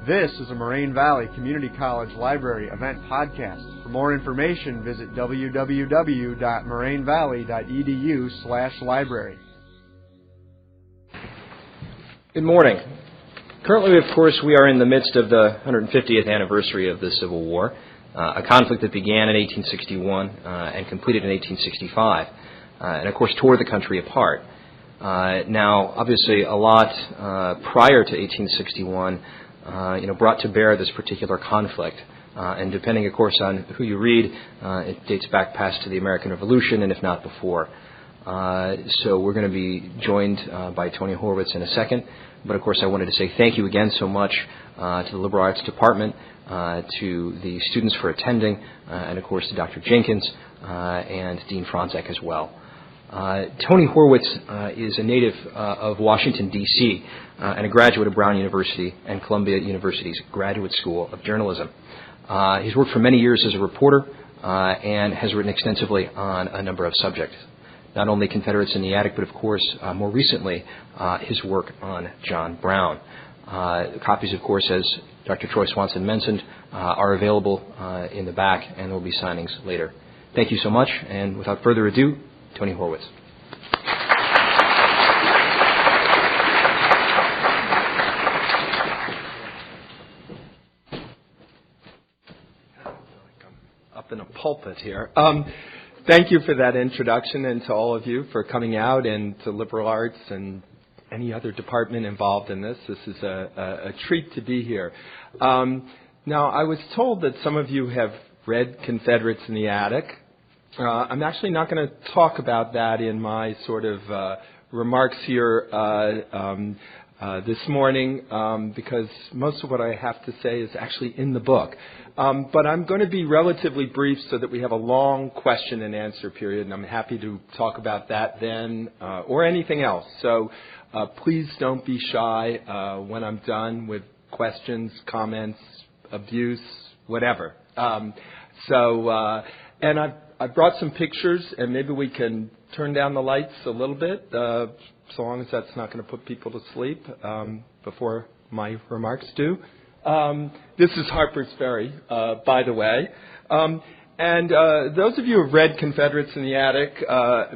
This is a Moraine Valley Community College Library event podcast. For more information, visit www.morainevalley.edu/library. Good morning. Currently, of course, we are in the midst of the 150th anniversary of the Civil War, a conflict that began in 1861 and completed in 1865, and of course tore the country apart. Now, obviously, a lot prior to 1861, brought to bear this particular conflict. And depending, of course, on who you read, it dates back past to the American Revolution, and if not before. So we're going to be joined by Tony Horwitz in a second. But, of course, I wanted to say thank you again so much to the Liberal Arts Department, to the students for attending, and, of course, to Dr. Jenkins and Dean Franzek as well. Tony Horwitz is a native of Washington, D.C., and a graduate of Brown University and Columbia University's Graduate School of Journalism. He's worked for many years as a reporter and has written extensively on a number of subjects. Not only Confederates in the Attic, but, of course, more recently, his work on John Brown. Copies, of course, as Dr. Troy Swanson mentioned, are available in the back, and there will be signings later. Thank you so much, and without further ado, Tony Horwitz. Up in a pulpit here. Thank you for that introduction, and to all of you for coming out, and to Liberal Arts and any other department involved in this. This is a treat to be here. Now, I was told that some of you have read Confederates in the Attic. I'm actually not going to talk about that in my sort of remarks here this morning because most of what I have to say is actually in the book. But I'm going to be relatively brief so that we have a long question and answer period, and I'm happy to talk about that then or anything else. So please don't be shy when I'm done with questions, comments, abuse, whatever. And I brought some pictures, and maybe we can turn down the lights a little bit, so long as that's not going to put people to sleep before my remarks do. This is Harper's Ferry, by the way. And those of you who have read Confederates in the Attic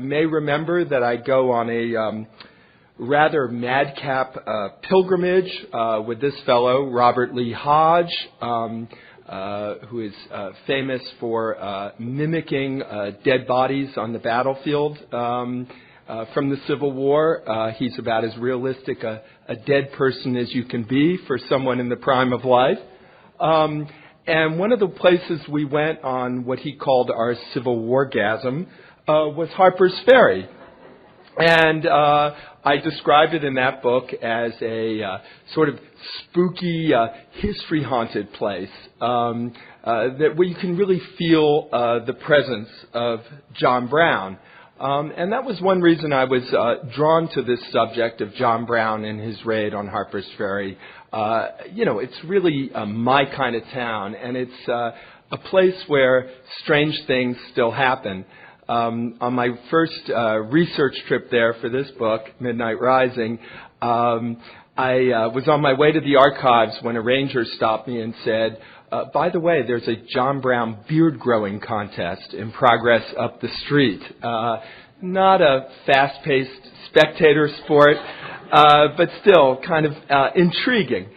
may remember that I go on a rather madcap pilgrimage with this fellow, Robert Lee Hodge, who is famous for mimicking dead bodies on the battlefield from the Civil War. He's about as realistic a dead person as you can be for someone in the prime of life. And one of the places we went on what he called our Civil War-gasm was Harper's Ferry. And I described it in that book as a sort of spooky, history-haunted place where you can really feel the presence of John Brown. And that was one reason I was drawn to this subject of John Brown and his raid on Harper's Ferry. It's really my kind of town, and it's a place where strange things still happen. On my first research trip there for this book, Midnight Rising, I was on my way to the archives when a ranger stopped me and said, by the way, there's a John Brown beard growing contest in progress up the street. Not a fast-paced spectator sport, but still kind of intriguing.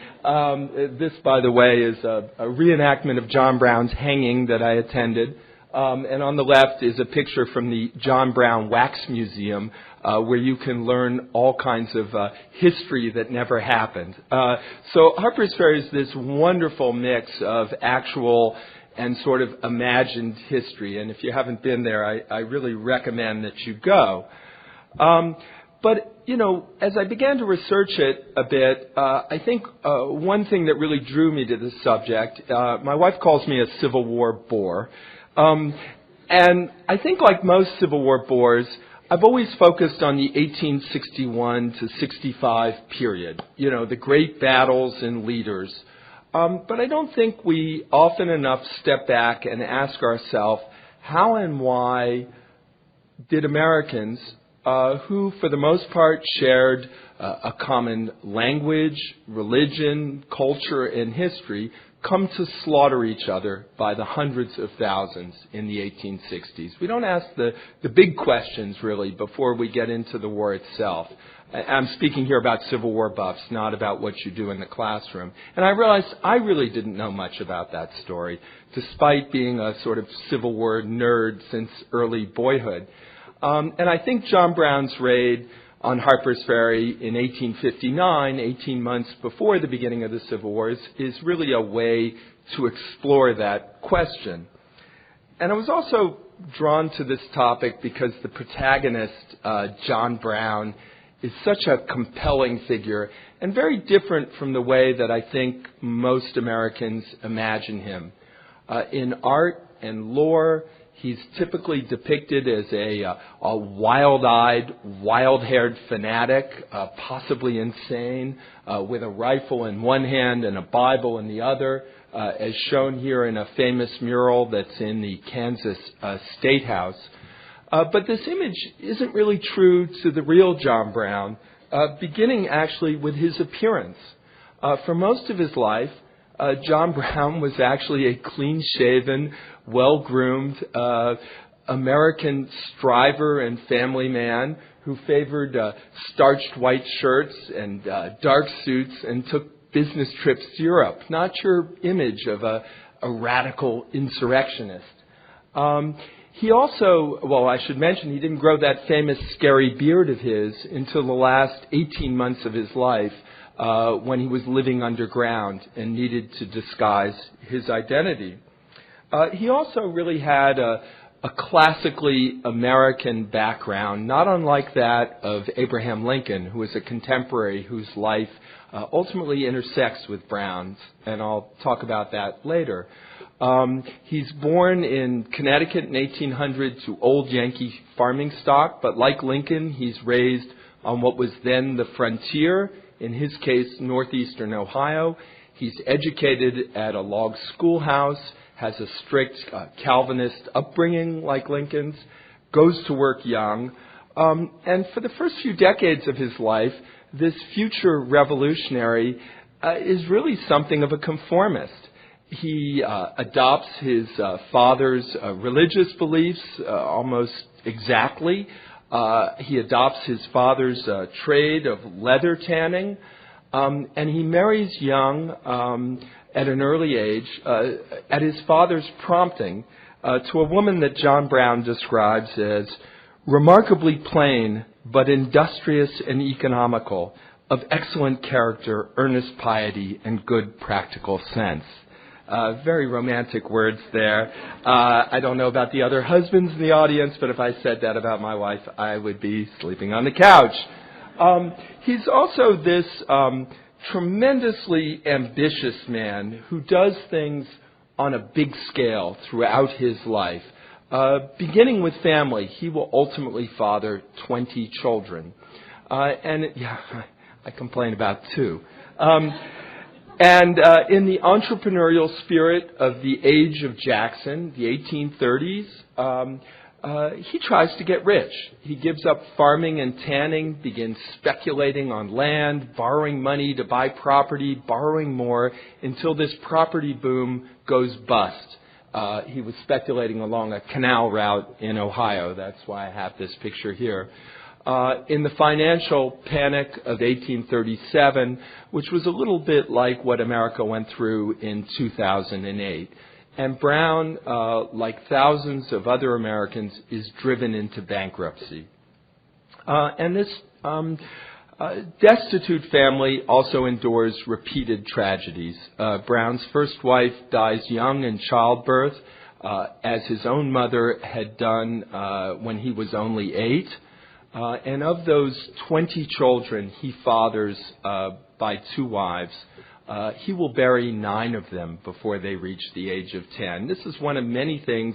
This, by the way, is a reenactment of John Brown's hanging that I attended. And on the left is a picture from the John Brown Wax Museum, where you can learn all kinds of history that never happened. So Harper's Ferry is this wonderful mix of actual and sort of imagined history. And if you haven't been there, I really recommend that you go. But, as I began to research it a bit, I think one thing that really drew me to this subject, my wife calls me a Civil War bore. And I think like most Civil War bores, I've always focused on the 1861 to 65 period, the great battles and leaders. But I don't think we often enough step back and ask ourselves, how and why did Americans, who for the most part shared a common language, religion, culture, and history, come to slaughter each other by the hundreds of thousands in the 1860s. We don't ask the big questions, really, before we get into the war itself. I'm speaking here about Civil War buffs, not about what you do in the classroom. And I realized I really didn't know much about that story, despite being a sort of Civil War nerd since early boyhood. And I think John Brown's raid on Harper's Ferry in 1859, 18 months before the beginning of the Civil War, is really a way to explore that question. And I was also drawn to this topic because the protagonist, John Brown, is such a compelling figure and very different from the way that I think most Americans imagine him. In art and lore, he's typically depicted as a wild-eyed, wild-haired fanatic, possibly insane, with a rifle in one hand and a Bible in the other, as shown here in a famous mural that's in the Kansas State House. But this image isn't really true to the real John Brown, beginning actually with his appearance. For most of his life, John Brown was actually a clean-shaven, well-groomed American striver and family man who favored starched white shirts and dark suits and took business trips to Europe. Not your image of a radical insurrectionist. He also, well, I should mention, he didn't grow that famous scary beard of his until the last 18 months of his life, when he was living underground and needed to disguise his identity. He also really had a classically American background, not unlike that of Abraham Lincoln, who was a contemporary whose life ultimately intersects with Brown's, and I'll talk about that later. He's born in Connecticut in 1800 to old Yankee farming stock, but like Lincoln, he's raised on what was then the frontier, in his case, northeastern Ohio. He's educated at a log schoolhouse, has a strict Calvinist upbringing like Lincoln's, goes to work young. And for the first few decades of his life, this future revolutionary is really something of a conformist. He adopts his father's religious beliefs almost exactly. He adopts his father's trade of leather tanning, and he marries young at an early age, at his father's prompting, to a woman that John Brown describes as remarkably plain but industrious and economical, of excellent character, earnest piety, and good practical sense. Very romantic words there. I don't know about the other husbands in the audience, but if I said that about my wife, I would be sleeping on the couch. He's also this tremendously ambitious man who does things on a big scale throughout his life. Beginning with family, he will ultimately father 20 children. I complain about 2. And in the entrepreneurial spirit of the age of Jackson, the 1830s, he tries to get rich. He gives up farming and tanning, begins speculating on land, borrowing money to buy property, borrowing more, until this property boom goes bust. He was speculating along a canal route in Ohio. That's why I have this picture here. In the financial panic of 1837, which was a little bit like what America went through in 2008. And Brown, like thousands of other Americans, is driven into bankruptcy. And this destitute family also endures repeated tragedies. Brown's first wife dies young in childbirth, as his own mother had done when he was only 8. And of those 20 children he fathers by 2 wives, he will bury 9 of them before they reach the age of 10. This is one of many things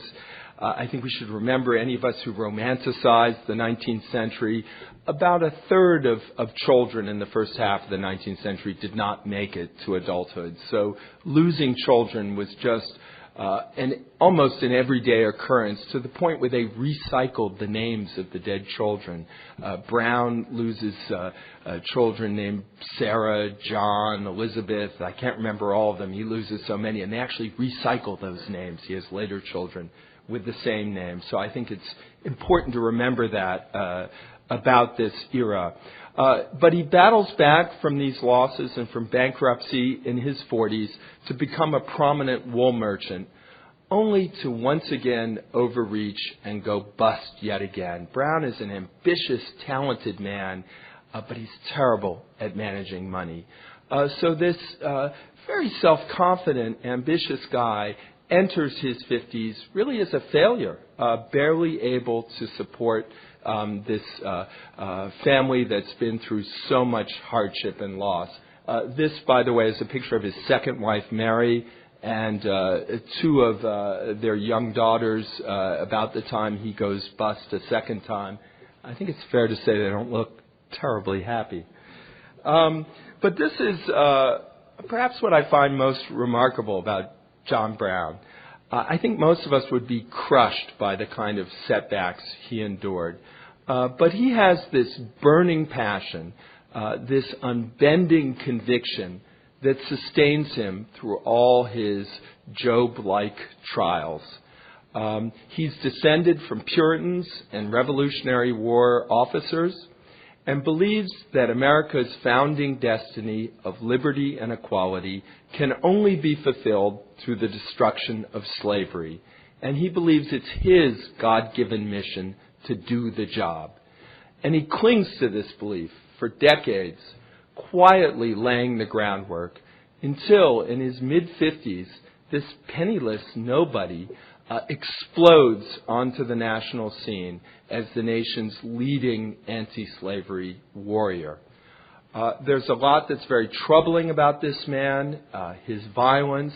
I think we should remember, any of us who romanticize the 19th century. About a third of children in the first half of the 19th century did not make it to adulthood. So losing children was just and almost an everyday occurrence, to the point where they recycled the names of the dead children. Brown loses children named Sarah, John, Elizabeth. I can't remember all of them. He loses so many, and they actually recycle those names. He has later children with the same name. So I think it's important to remember that about this era. But he battles back from these losses and from bankruptcy in his 40s to become a prominent wool merchant, only to once again overreach and go bust yet again. Brown is an ambitious, talented man, but he's terrible at managing money. So this very self-confident, ambitious guy enters his 50s really as a failure, barely able to support this family that's been through so much hardship and loss. This, by the way, is a picture of his second wife, Mary, and two of their young daughters about the time he goes bust a second time. I think it's fair to say they don't look terribly happy. But this is perhaps what I find most remarkable about John Brown. I think most of us would be crushed by the kind of setbacks he endured. But he has this burning passion, this unbending conviction that sustains him through all his Job-like trials. He's descended from Puritans and Revolutionary War officers and believes that America's founding destiny of liberty and equality can only be fulfilled through the destruction of slavery. And he believes it's his God-given mission to do the job. And he clings to this belief for decades, quietly laying the groundwork, until in his mid-50s, this penniless nobody explodes onto the national scene as the nation's leading anti-slavery warrior. There's a lot that's very troubling about this man, his violence.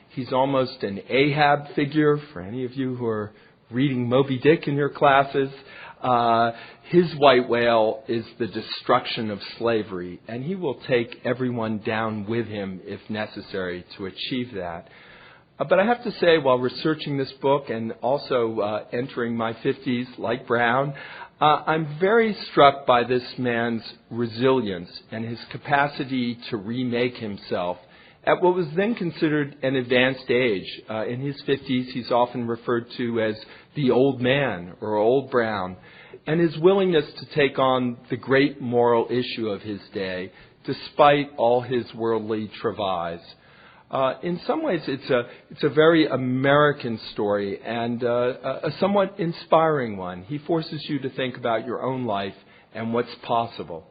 He's almost an Ahab figure for any of you who are reading Moby Dick in your classes. His white whale is the destruction of slavery, and he will take everyone down with him if necessary to achieve that. But I have to say, while researching this book and also entering my 50s like Brown, I'm very struck by this man's resilience and his capacity to remake himself at what was then considered an advanced age. In his 50s, he's often referred to as the old man or old Brown, and his willingness to take on the great moral issue of his day, despite all his worldly travails. In some ways, it's a very American story and a somewhat inspiring one. He forces you to think about your own life and what's possible.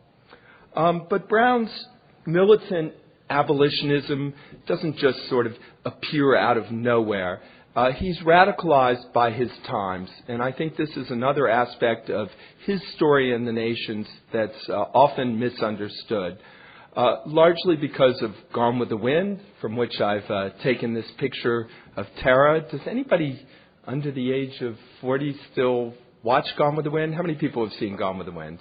But Brown's militant abolitionism doesn't just sort of appear out of nowhere. He's radicalized by his times, and I think this is another aspect of his story and the nation's that's often misunderstood. Largely because of Gone with the Wind, from which I've taken this picture of Tara. Does anybody under the age of 40 still watch Gone with the Wind? How many people have seen Gone with the Wind?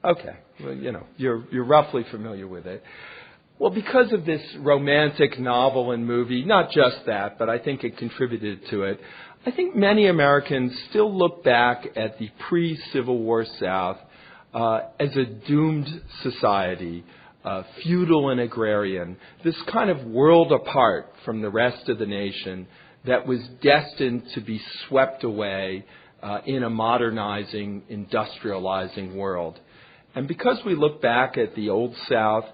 Okay, well, you're roughly familiar with it. Well, because of this romantic novel and movie, not just that, but I think it contributed to it, I think many Americans still look back at the pre-Civil War South as a doomed society, feudal and agrarian, this kind of world apart from the rest of the nation that was destined to be swept away in a modernizing, industrializing world. And because we look back at the Old South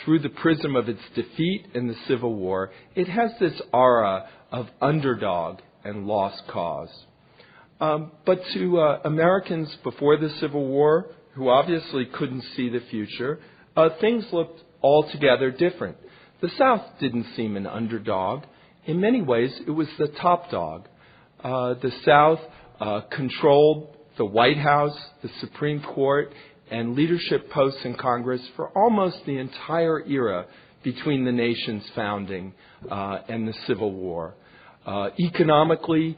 through the prism of its defeat in the Civil War, it has this aura of underdog and lost cause. But to Americans before the Civil War, who obviously couldn't see the future, things looked altogether different. The South didn't seem an underdog. In many ways, it was the top dog. The South controlled the White House, the Supreme Court, and leadership posts in Congress for almost the entire era between the nation's founding and the Civil War. Economically,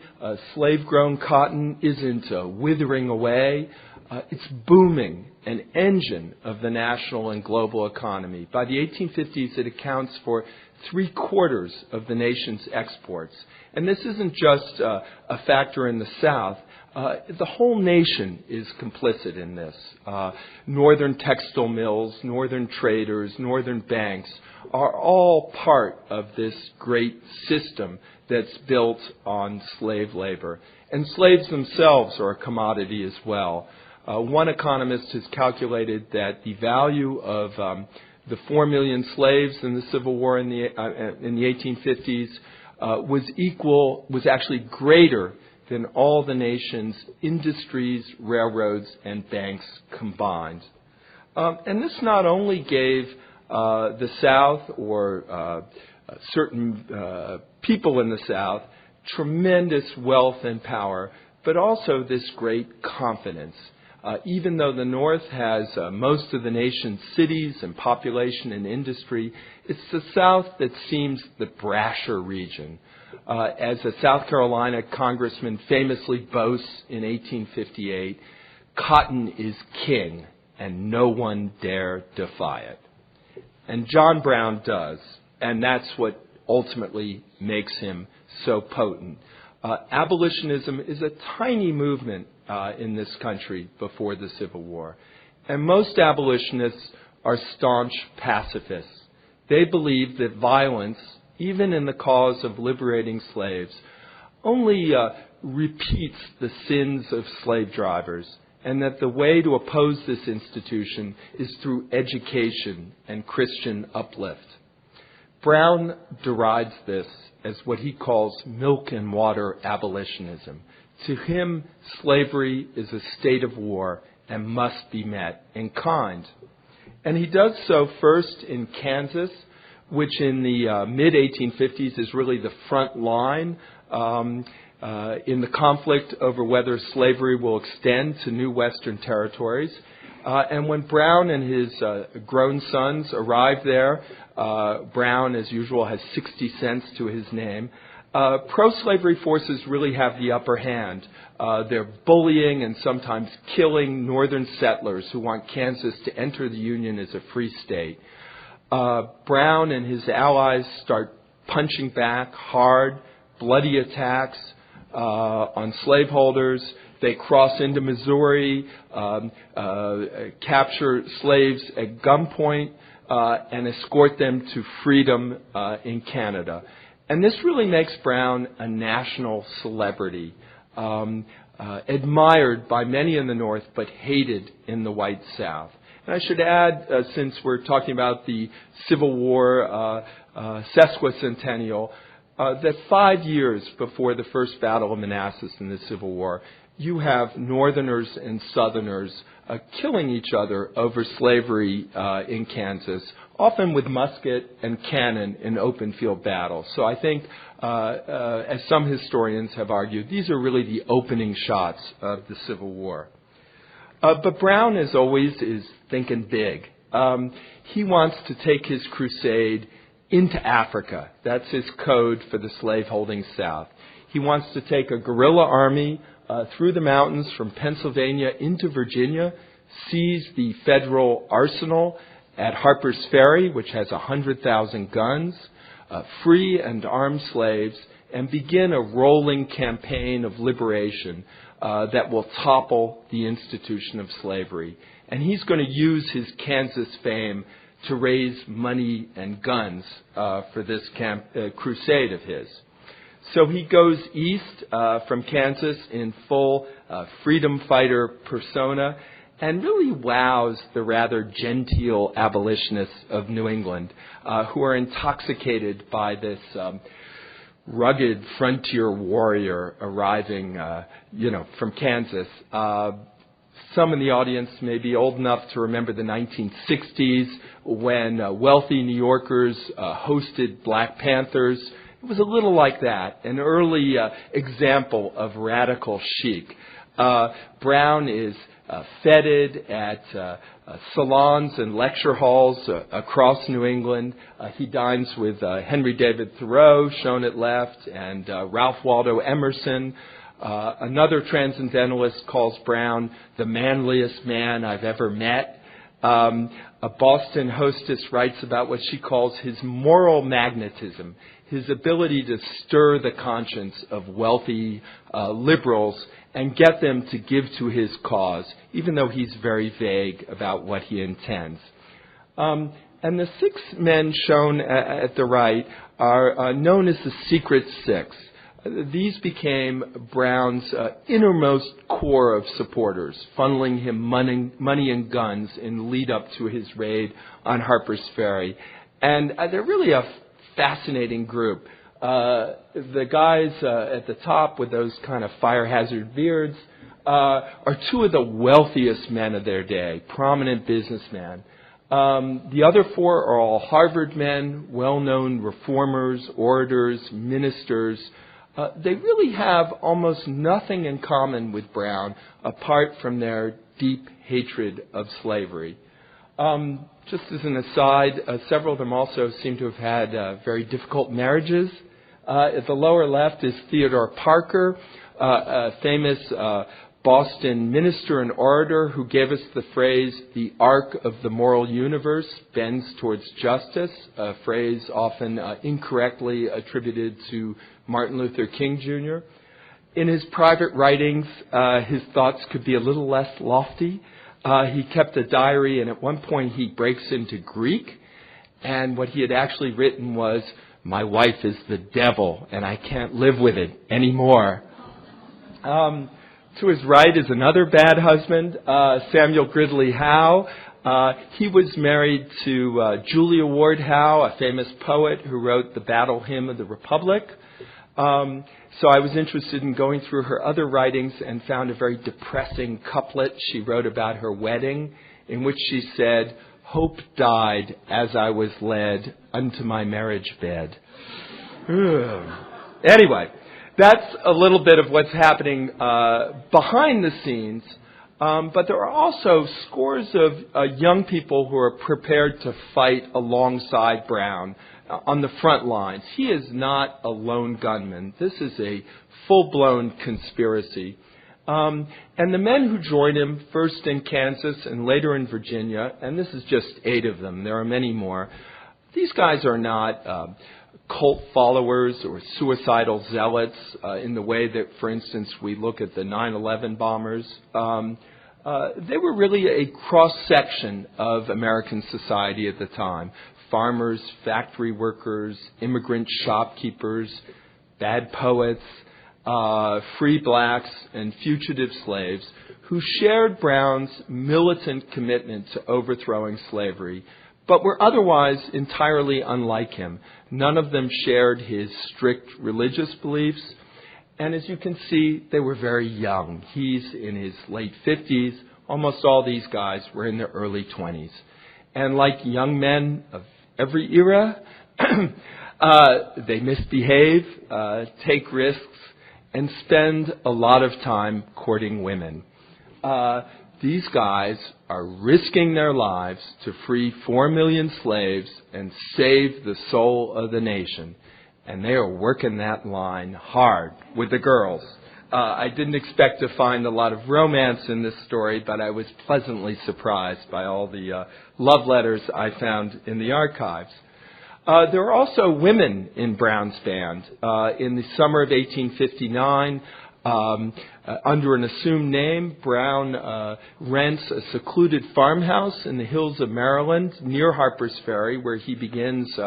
slave-grown cotton isn't withering away. It's booming, an engine of the national and global economy. By the 1850s, it accounts for 3/4 of the nation's exports. And this isn't just a factor in the South. The whole nation is complicit in this. Northern textile mills, northern traders, northern banks are all part of this great system that's built on slave labor. And slaves themselves are a commodity as well. One economist has calculated that the value of the 4 million slaves in the Civil War in the 1850s was actually greater than all the nation's industries, railroads, and banks combined. And this not only gave the South or certain people in the South tremendous wealth and power, but also this great confidence. Even though the North has most of the nation's cities and population and industry, it's the South that seems the brasher region. As a South Carolina congressman famously boasts in 1858, cotton is king and no one dare defy it. And John Brown does, and that's what ultimately makes him so potent. Abolitionism is a tiny movement in this country before the Civil War. And most abolitionists are staunch pacifists. They believe that violence, even in the cause of liberating slaves, only repeats the sins of slave drivers, and that the way to oppose this institution is through education and Christian uplift. Brown derides this as what he calls milk and water abolitionism. To him, slavery is a state of war and must be met in kind. And he does so first in Kansas, which in the mid-1850s is really the front line in the conflict over whether slavery will extend to new Western territories. And when Brown and his grown sons arrive there, Brown, as usual, has 60 cents to his name. Pro-slavery forces really have the upper hand. They're bullying and sometimes killing northern settlers who want Kansas to enter the Union as a free state. Brown and his allies start punching back hard, bloody attacks on slaveholders. They cross into Missouri, capture slaves at gunpoint, and escort them to freedom in Canada. And this really makes Brown a national celebrity, admired by many in the North, but hated in the white South. And I should add, since we're talking about the Civil War sesquicentennial, that 5 years before the first Battle of Manassas in the Civil War, you have Northerners and Southerners killing each other over slavery in Kansas, often with musket and cannon in open field battles. So I think, as some historians have argued, these are really the opening shots of the Civil War. But Brown, as always, is thinking big. He wants to take his crusade into Africa. That's his code for the slaveholding South. He wants to take a guerrilla army through the mountains from Pennsylvania into Virginia, seize the federal arsenal at Harper's Ferry, which has 100,000 guns, free and arm slaves, and begin a rolling campaign of liberation that will topple the institution of slavery. And he's going to use his Kansas fame to raise money and guns for this crusade of his. So he goes east from Kansas in full freedom fighter persona and really wows the rather genteel abolitionists of New England who are intoxicated by this rugged frontier warrior arriving, from Kansas. Some in the audience may be old enough to remember the 1960s when wealthy New Yorkers hosted Black Panthers. It was a little like that, an early example of radical chic. Brown is feted at salons and lecture halls across New England. He dines with Henry David Thoreau, shown at left, and Ralph Waldo Emerson. Another transcendentalist calls Brown the manliest man I've ever met. A Boston hostess writes about what she calls his moral magnetism, his ability to stir the conscience of wealthy liberals and get them to give to his cause, even though he's very vague about what he intends. And the 6 men shown at the right are known as the Secret Six. These became Brown's innermost core of supporters, funneling him money and guns in lead up to his raid on Harper's Ferry. And they're really a fascinating group. The guys at the top with those kind of fire hazard beards are 2 of the wealthiest men of their day, prominent businessmen. The other 4 are all Harvard men, well-known reformers, orators, ministers. They really have almost nothing in common with Brown apart from their deep hatred of slavery. Just as an aside, several of them also seem to have had very difficult marriages. At the lower left is Theodore Parker, a famous Boston minister and orator who gave us the phrase, "The arc of the moral universe bends towards justice," a phrase often incorrectly attributed to Martin Luther King Jr. In his private writings, his thoughts could be a little less lofty. He kept a diary, and at one point he breaks into Greek, and what he had actually written was, "My wife is the devil, and I can't live with it anymore." To his right is another bad husband, Samuel Gridley Howe. He was married to Julia Ward Howe, a famous poet who wrote the Battle Hymn of the Republic. So I was interested in going through her other writings and found a very depressing couplet she wrote about her wedding, in which she said, "Hope died as I was led unto my marriage bed." Anyway, that's a little bit of what's happening behind the scenes. But there are also scores of young people who are prepared to fight alongside Brown on the front lines. He is not a lone gunman. This is a full-blown conspiracy. And the men who join him, first in Kansas and later in Virginia, and this is just 8 of them, there are many more, these guys are not cult followers or suicidal zealots in the way that, for instance, we look at the 9/11 bombers. They were really a cross-section of American society at the time. Farmers, factory workers, immigrant shopkeepers, bad poets, free blacks, and fugitive slaves who shared Brown's militant commitment to overthrowing slavery, but were otherwise entirely unlike him. None of them shared his strict religious beliefs, and as you can see, they were very young. He's in his late 50s. Almost all these guys were in their early 20s. And like young men of every era, they misbehave, take risks, and spend a lot of time courting women. These guys are risking their lives to free 4 million slaves and save the soul of the nation. And they are working that line hard with the girls. I didn't expect to find a lot of romance in this story, but I was pleasantly surprised by all the love letters I found in the archives. There are also women in Brown's band. In the summer of 1859, under an assumed name, Brown rents a secluded farmhouse in the hills of Maryland near Harper's Ferry, where he begins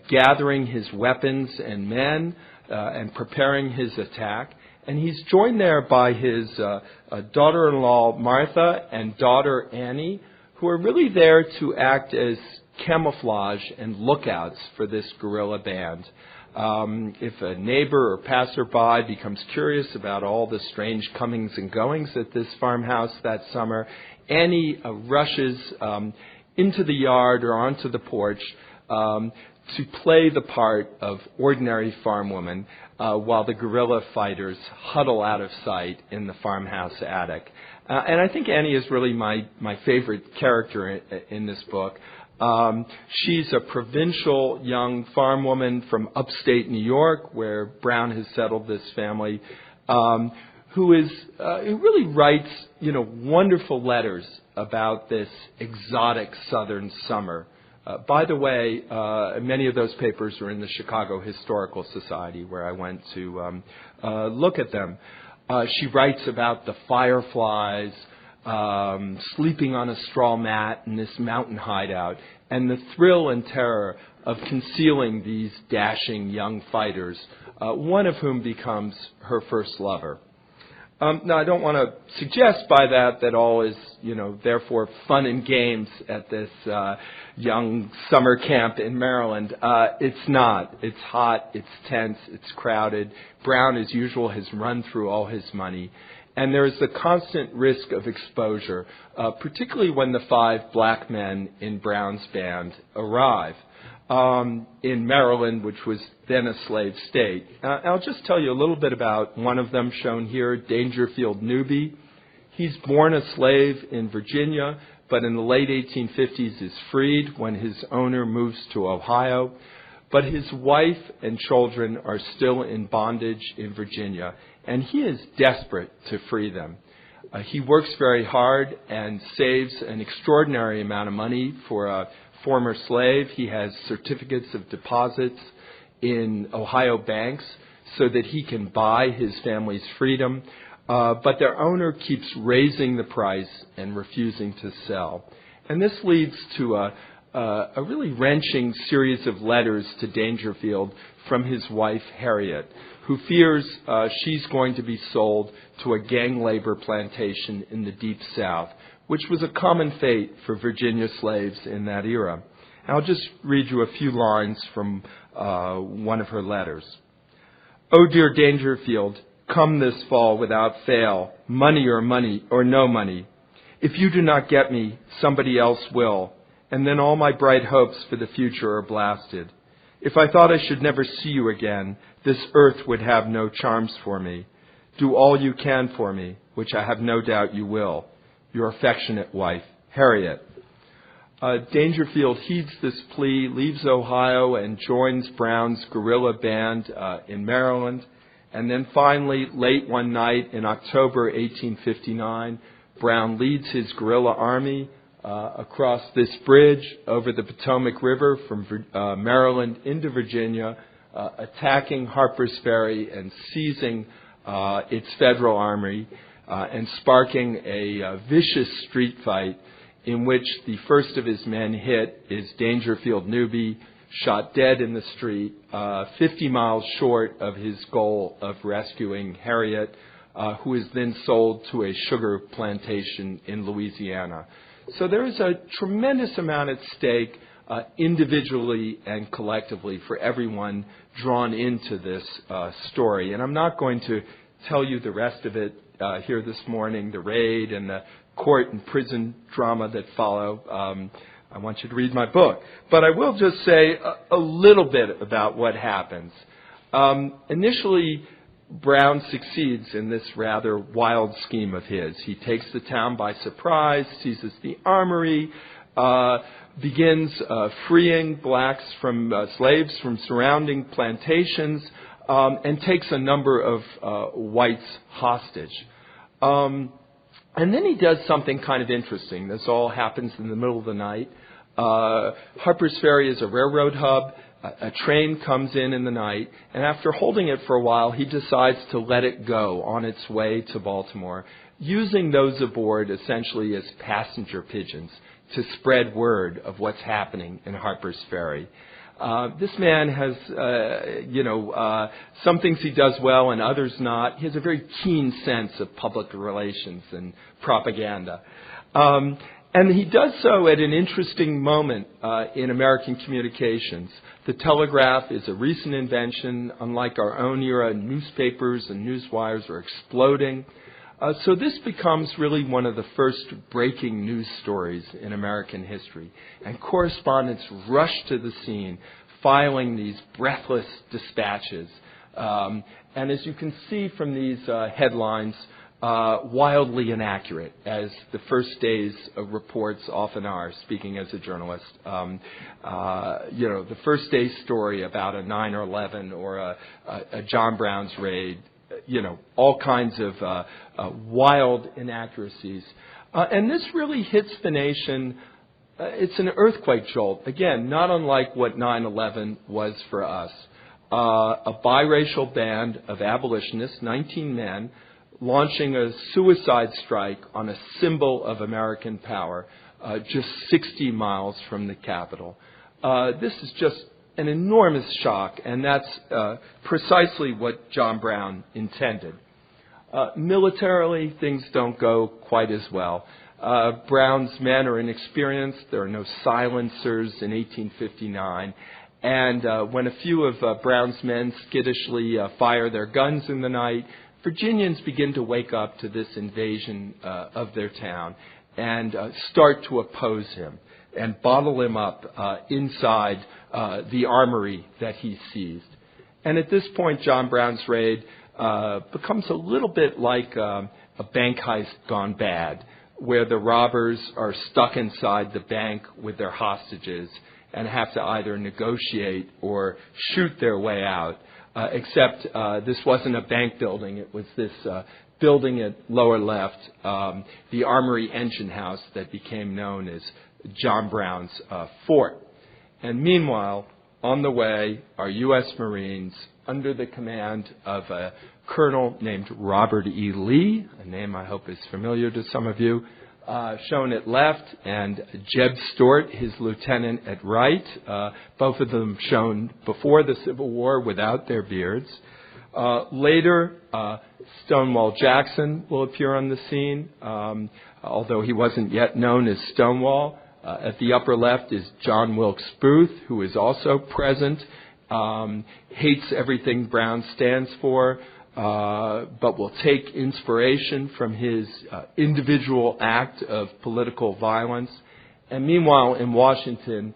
gathering his weapons and men and preparing his attack. And he's joined there by his daughter-in-law, Martha, and daughter, Annie, who are really there to act as camouflage and lookouts for this guerrilla band. If a neighbor or passerby becomes curious about all the strange comings and goings at this farmhouse that summer, Annie rushes into the yard or onto the porch to play the part of ordinary farmwoman while the guerrilla fighters huddle out of sight in the farmhouse attic. And I think Annie is really my favorite character in this book. She's a provincial young farmwoman from upstate New York, where Brown has settled this family. who really writes, wonderful letters about this exotic southern summer. By the way, many of those papers are in the Chicago Historical Society, where I went to look at them. She writes about the fireflies, sleeping on a straw mat in this mountain hideout, and the thrill and terror of concealing these dashing young fighters, one of whom becomes her first lover. Now, I don't want to suggest by that all is, therefore fun and games at this young summer camp in Maryland. It's not. It's hot. It's tense. It's crowded. Brown, as usual, has run through all his money. And there's the constant risk of exposure, particularly when the 5 black men in Brown's band arrive in Maryland, which was then a slave state. I'll just tell you a little bit about one of them shown here, Dangerfield Newby. He's born a slave in Virginia, but in the late 1850s is freed when his owner moves to Ohio. But his wife and children are still in bondage in Virginia, and he is desperate to free them. He works very hard and saves an extraordinary amount of money for a former slave. He has certificates of deposits in Ohio banks so that he can buy his family's freedom. But their owner keeps raising the price and refusing to sell. And this leads to a really wrenching series of letters to Dangerfield from his wife, Harriet, who fears she's going to be sold to a gang labor plantation in the Deep South, which was a common fate for Virginia slaves in that era. I'll just read you a few lines from one of her letters. "Oh, dear Dangerfield, come this fall without fail, money or no money. If you do not get me, somebody else will, and then all my bright hopes for the future are blasted. If I thought I should never see you again, this earth would have no charms for me. Do all you can for me, which I have no doubt you will. Your affectionate wife, Harriet." Dangerfield heeds this plea, leaves Ohio, and joins Brown's guerrilla band in Maryland. And then finally, late one night in October 1859, Brown leads his guerrilla army across this bridge over the Potomac River from Maryland into Virginia, attacking Harper's Ferry and seizing its federal army and sparking a vicious street fight in which the first of his men hit is Dangerfield Newby, shot dead in the street, 50 miles short of his goal of rescuing Harriet, who is then sold to a sugar plantation in Louisiana. So there is a tremendous amount at stake individually and collectively for everyone drawn into this story. And I'm not going to tell you the rest of it here this morning, the raid and the court and prison drama that follow. I want you to read my book. But I will just say a little bit about what happens. Initially, Brown succeeds in this rather wild scheme of his. He takes the town by surprise, seizes the armory, begins freeing blacks from slaves from surrounding plantations, and takes a number of whites hostage. And then he does something kind of interesting. This all happens in the middle of the night. Harper's Ferry is a railroad hub. A train comes in the night, and after holding it for a while, he decides to let it go on its way to Baltimore, using those aboard essentially as passenger pigeons to spread word of what's happening in Harper's Ferry. This man has, some things he does well and others not. He has a very keen sense of public relations and propaganda. And he does so at an interesting moment in American communications. The telegraph is a recent invention. Unlike our own era, newspapers and newswires are exploding. So this becomes really one of the first breaking news stories in American history. And correspondents rush to the scene, filing these breathless dispatches. And as you can see from these headlines, wildly inaccurate, as the first day's reports often are, speaking as a journalist. The first day's story about a 9/11 or a John Brown's raid all kinds of wild inaccuracies. And this really hits the nation. It's an earthquake jolt. Again, not unlike what 9/11 was for us. A biracial band of abolitionists, 19 men, launching a suicide strike on a symbol of American power, just 60 miles from the Capitol. This is just an enormous shock, and that's precisely what John Brown intended. Militarily, things don't go quite as well. Brown's men are inexperienced. There are no silencers in 1859. And when a few of Brown's men skittishly fire their guns in the night, Virginians begin to wake up to this invasion of their town and start to oppose him and bottle him up inside the armory that he seized. And at this point, John Brown's raid becomes a little bit like a bank heist gone bad, where the robbers are stuck inside the bank with their hostages and have to either negotiate or shoot their way out. Except this wasn't a bank building. It was this building at lower left, the Armory Engine House that became known as John Brown's fort. And meanwhile, on the way are U.S. Marines under the command of a colonel named Robert E. Lee, a name I hope is familiar to some of you, shown at left, and Jeb Stuart, his lieutenant, at right, both of them shown before the Civil War without their beards. Later, Stonewall Jackson will appear on the scene, although he wasn't yet known as Stonewall. At the upper left is John Wilkes Booth, who is also present, hates everything Brown stands for, but will take inspiration from his individual act of political violence. And meanwhile, in Washington,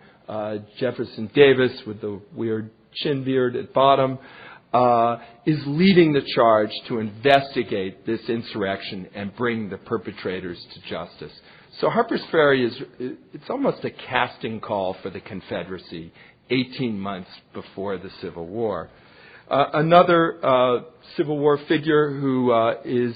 Jefferson Davis, with the weird chin beard at bottom, is leading the charge to investigate this insurrection and bring the perpetrators to justice. So Harper's Ferry it's almost a casting call for the Confederacy 18 months before the Civil War. Another Civil War figure who is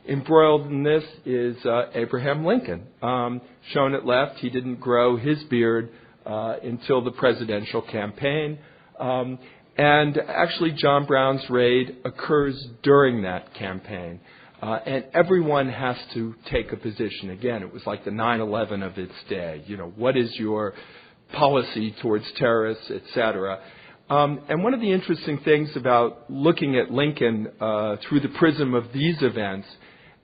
embroiled in this is Abraham Lincoln. Shown at left, he didn't grow his beard until the presidential campaign. And actually, John Brown's raid occurs during that campaign. And everyone has to take a position. Again, it was like the 9/11 of its day. What is your policy towards terrorists, et cetera? And one of the interesting things about looking at Lincoln through the prism of these events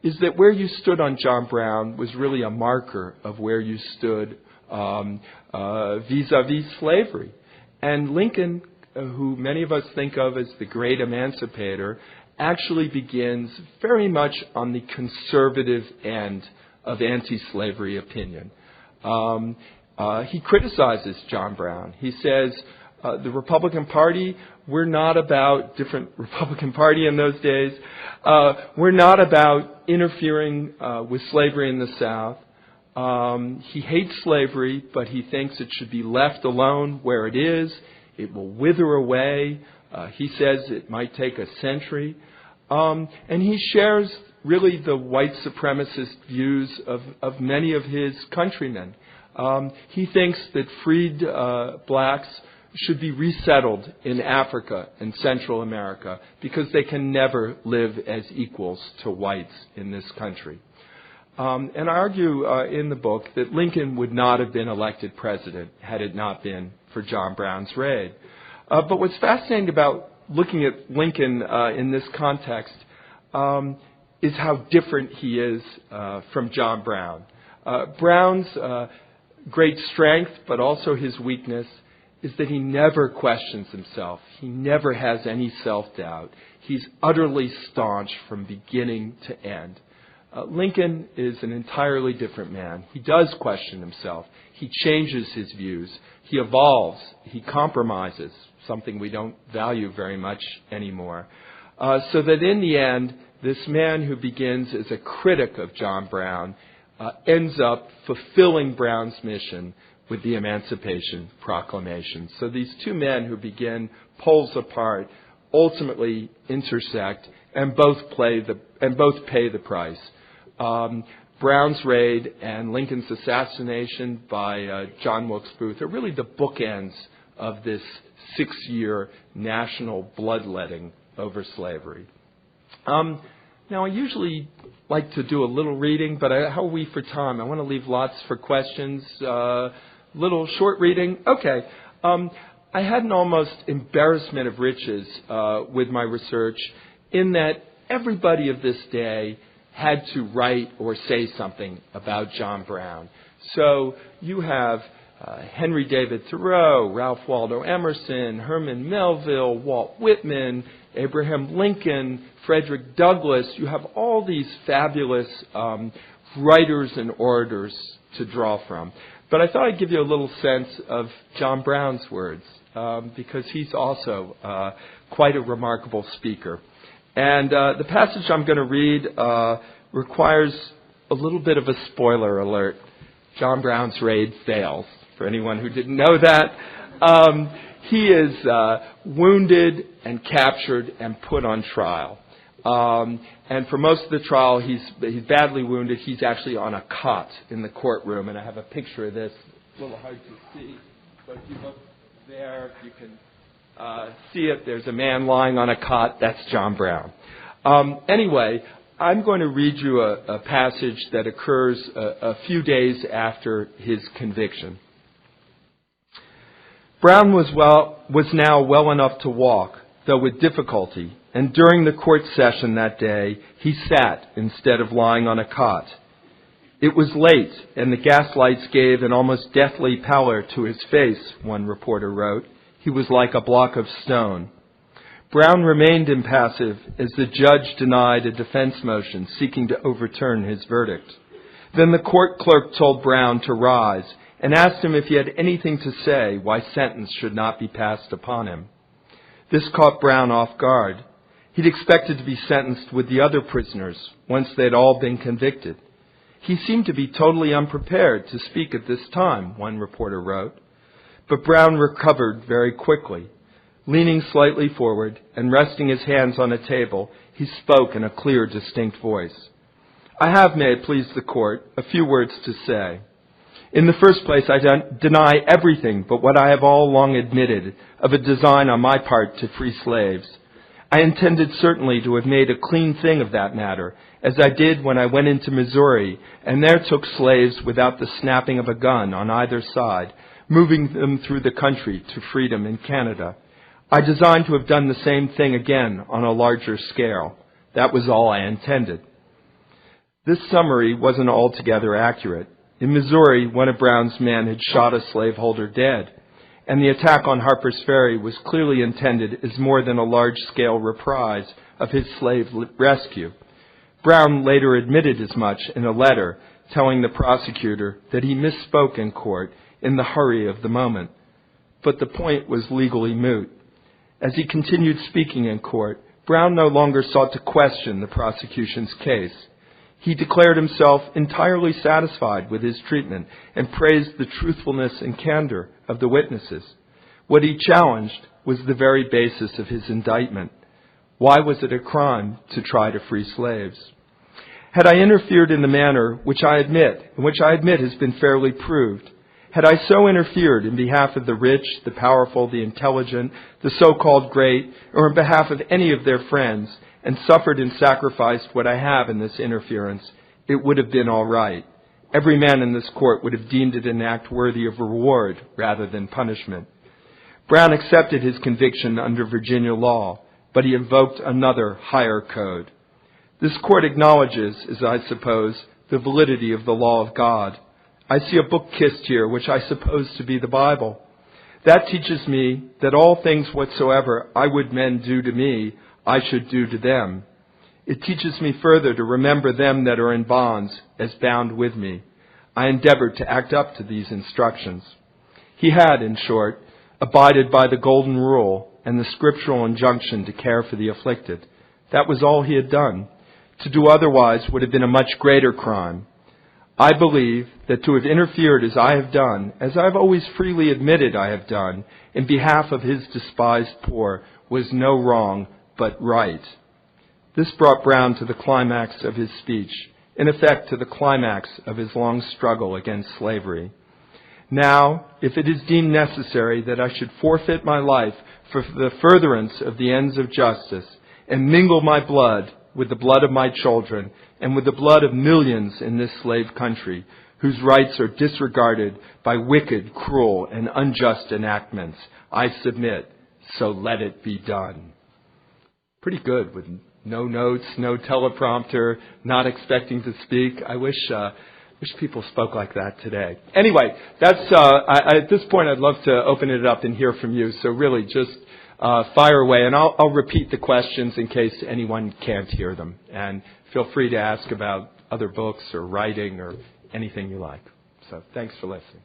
is that where you stood on John Brown was really a marker of where you stood vis-a-vis slavery. And Lincoln, who many of us think of as the great emancipator, actually begins very much on the conservative end of anti-slavery opinion. He criticizes John Brown. He says, the Republican Party, we're not about, different Republican Party in those days, we're not about interfering with slavery in the South. He hates slavery, but he thinks it should be left alone where it is. It will wither away. He says it might take a century. And he shares really the white supremacist views of many of his countrymen. He thinks that freed blacks should be resettled in Africa and Central America because they can never live as equals to whites in this country. And I argue in the book that Lincoln would not have been elected president had it not been for John Brown's raid. But what's fascinating about looking at Lincoln in this context is how different he is from John Brown. Brown's great strength, but also his weakness, is that he never questions himself. He never has any self-doubt. He's utterly staunch from beginning to end. Lincoln is an entirely different man. He does question himself. He changes his views. He evolves. He compromises, something we don't value very much anymore. So that in the end, this man who begins as a critic of John Brown ends up fulfilling Brown's mission with the Emancipation Proclamation. So these two men who begin poles apart ultimately intersect and both pay the price. Brown's raid and Lincoln's assassination by John Wilkes Booth are really the bookends of this 6-year national bloodletting over slavery. Now, I usually like to do a little reading, but how are we for time? I want to leave lots for questions. Little short reading? Okay. I had an almost embarrassment of riches with my research in that everybody of this day had to write or say something about John Brown. So you have Henry David Thoreau, Ralph Waldo Emerson, Herman Melville, Walt Whitman, Abraham Lincoln, Frederick Douglass. You have all these fabulous writers and orators to draw from. But I thought I'd give you a little sense of John Brown's words, because he's also quite a remarkable speaker. And the passage I'm going to read requires a little bit of a spoiler alert. John Brown's raid fails, for anyone who didn't know that. He is wounded and captured and put on trial. And for most of the trial, he's badly wounded. He's actually on a cot in the courtroom. And I have a picture of this. It's a little hard to see. But if you look there, you can see it. There's a man lying on a cot. That's John Brown. Anyway, I'm going to read you a passage that occurs a few days after his conviction. Brown was now well enough to walk, though with difficulty, and during the court session that day, he sat instead of lying on a cot. It was late, and the gaslights gave an almost deathly pallor to his face, one reporter wrote. He was like a block of stone. Brown remained impassive as the judge denied a defense motion seeking to overturn his verdict. Then the court clerk told Brown to rise and asked him if he had anything to say why sentence should not be passed upon him. This caught Brown off guard. He'd expected to be sentenced with the other prisoners once they'd all been convicted. He seemed to be totally unprepared to speak at this time, one reporter wrote. But Brown recovered very quickly. Leaning slightly forward and resting his hands on a table, he spoke in a clear, distinct voice. I have, may it please the court, a few words to say. In the first place, I deny everything but what I have all along admitted of a design on my part to free slaves. I intended certainly to have made a clean thing of that matter, as I did when I went into Missouri and there took slaves without the snapping of a gun on either side, moving them through the country to freedom in Canada. I designed to have done the same thing again on a larger scale. That was all I intended. This summary wasn't altogether accurate. In Missouri, one of Brown's men had shot a slaveholder dead, and the attack on Harper's Ferry was clearly intended as more than a large-scale reprise of his slave rescue. Brown later admitted as much in a letter telling the prosecutor that he misspoke in court in the hurry of the moment. But the point was legally moot. As he continued speaking in court, Brown no longer sought to question the prosecution's case. He declared himself entirely satisfied with his treatment and praised the truthfulness and candor of the witnesses. What he challenged was the very basis of his indictment. Why was it a crime to try to free slaves? Had I interfered in the manner which I admit has been fairly proved, had I so interfered in behalf of the rich, the powerful, the intelligent, the so-called great, or in behalf of any of their friends, and suffered and sacrificed what I have in this interference, it would have been all right. Every man in this court would have deemed it an act worthy of reward rather than punishment. Brown accepted his conviction under Virginia law, but he invoked another higher code. This court acknowledges, as I suppose, the validity of the law of God. I see a book kissed here, which I suppose to be the Bible. That teaches me that all things whatsoever I would men do to me, I should do to them. It teaches me further to remember them that are in bonds as bound with me. I endeavored to act up to these instructions. He had, in short, abided by the golden rule and the scriptural injunction to care for the afflicted. That was all he had done. To do otherwise would have been a much greater crime. I believe that to have interfered as I have done, as I've always freely admitted I have done, in behalf of his despised poor, was no wrong, but right. This brought Brown to the climax of his speech, in effect to the climax of his long struggle against slavery. Now, if it is deemed necessary that I should forfeit my life for the furtherance of the ends of justice, and mingle my blood with the blood of my children, and with the blood of millions in this slave country, whose rights are disregarded by wicked, cruel, and unjust enactments, I submit, so let it be done. Pretty good, with no notes, no teleprompter, not expecting to speak. I wish people spoke like that today. Anyway, that's at this point I'd love to open it up and hear from you. So really just fire away, and I'll repeat the questions in case anyone can't hear them. And feel free to ask about other books or writing or anything you like. So thanks for listening.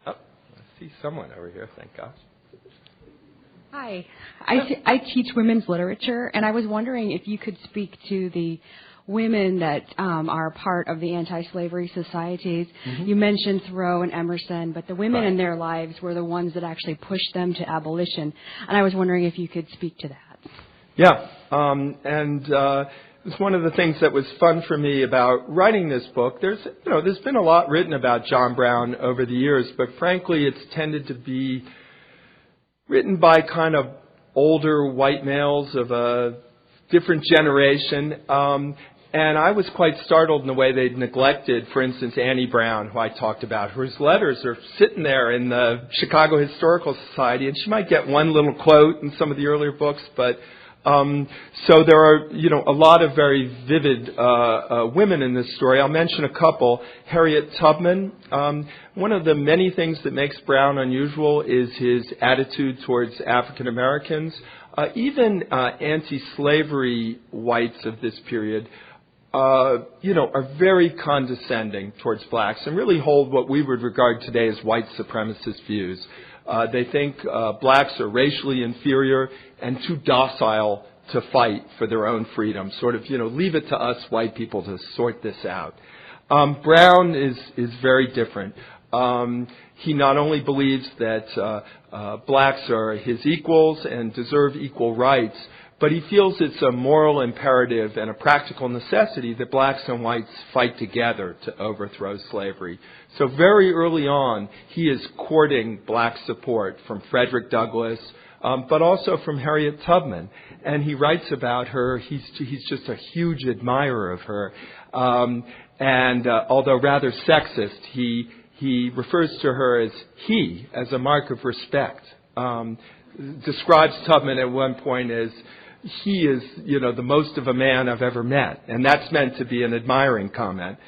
Oh, I see someone over here, thank gosh. Hi. I teach women's literature, and I was wondering if you could speak to the women that are part of the anti-slavery societies. Mm-hmm. You mentioned Thoreau and Emerson, but the women in their lives were the ones that actually pushed them to abolition, and I was wondering if you could speak to that. Yeah, it's one of the things that was fun for me about writing this book. There's been a lot written about John Brown over the years, but frankly, it's tended to be written by kind of older white males of a different generation. And I was quite startled in the way they'd neglected, for instance, Annie Brown, who I talked about, whose letters are sitting there in the Chicago Historical Society, and she might get one little quote in some of the earlier books, but so there are, a lot of very vivid women in this story. I'll mention a couple. Harriet Tubman. One of the many things that makes Brown unusual is his attitude towards African Americans. Even anti-slavery whites of this period, are very condescending towards blacks and really hold what we would regard today as white supremacist views. They think blacks are racially inferior and too docile to fight for their own freedom. Sort of, leave it to us white people to sort this out. Brown is very different. He not only believes that blacks are his equals and deserve equal rights, but he feels it's a moral imperative and a practical necessity that blacks and whites fight together to overthrow slavery. So very early on, he is courting black support from Frederick Douglass, but also from Harriet Tubman. And he writes about her. He's just a huge admirer of her. And although rather sexist, he refers to her as he, as a mark of respect. Describes Tubman at one point as, he is, the most of a man I've ever met. And that's meant to be an admiring comment.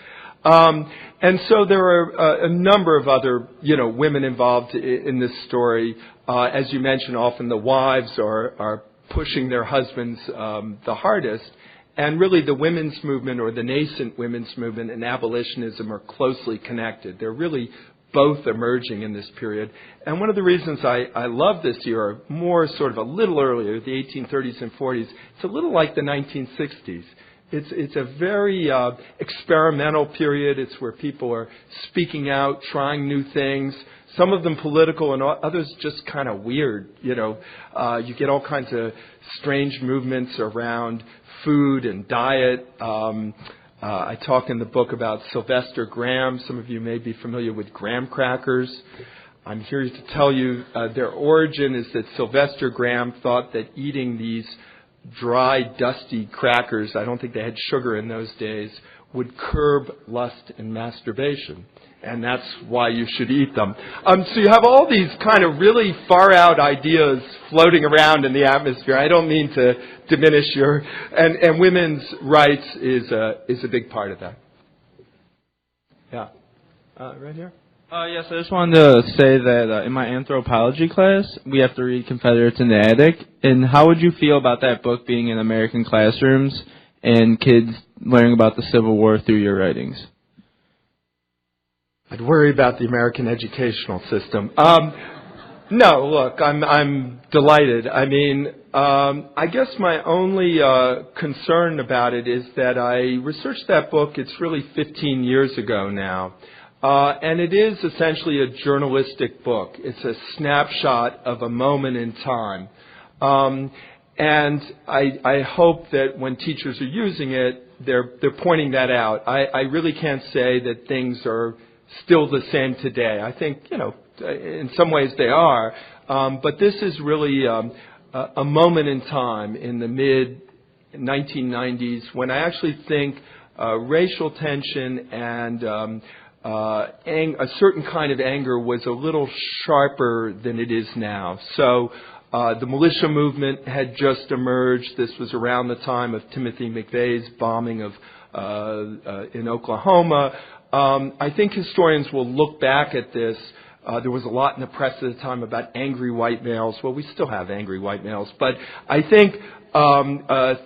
And so there are a number of other, women involved in this story. As you mentioned, often the wives are pushing their husbands the hardest. And really the women's movement or the nascent women's movement and abolitionism are closely connected. They're really both emerging in this period. And one of the reasons I love this era, more sort of a little earlier, the 1830s and 40s, it's a little like the 1960s. It's a very experimental period. It's where people are speaking out, trying new things, some of them political and others just kind of weird. You get all kinds of strange movements around food and diet. I talk in the book about Sylvester Graham. Some of you may be familiar with graham crackers. I'm here to tell you their origin is that Sylvester Graham thought that eating these dry, dusty crackers, I don't think they had sugar in those days, would curb lust and masturbation. And that's why you should eat them. So you have all these kind of really far out ideas floating around in the atmosphere. I don't mean to diminish your... And women's rights is a big part of that. Yeah. Right here? Yes, I just wanted to say that in my anthropology class, we have to read Confederates in the Attic. And how would you feel about that book being in American classrooms and kids learning about the Civil War through your writings? I'd worry about the American educational system. No, look, I'm delighted. I mean, I guess my only concern about it is that I researched that book. It's really 15 years ago now. And it is essentially a journalistic book. It's a snapshot of a moment in time. And I hope that when teachers are using it, they're pointing that out. I really can't say that things are still the same today. I think, in some ways they are. But this is really a moment in time in the mid-1990s when I actually think racial tension and a certain kind of anger was a little sharper than it is now. So the militia movement had just emerged. This was around the time of Timothy McVeigh's bombing of in Oklahoma. I think historians will look back at this. There was a lot in the press at the time about angry white males. Well, we still have angry white males, but I think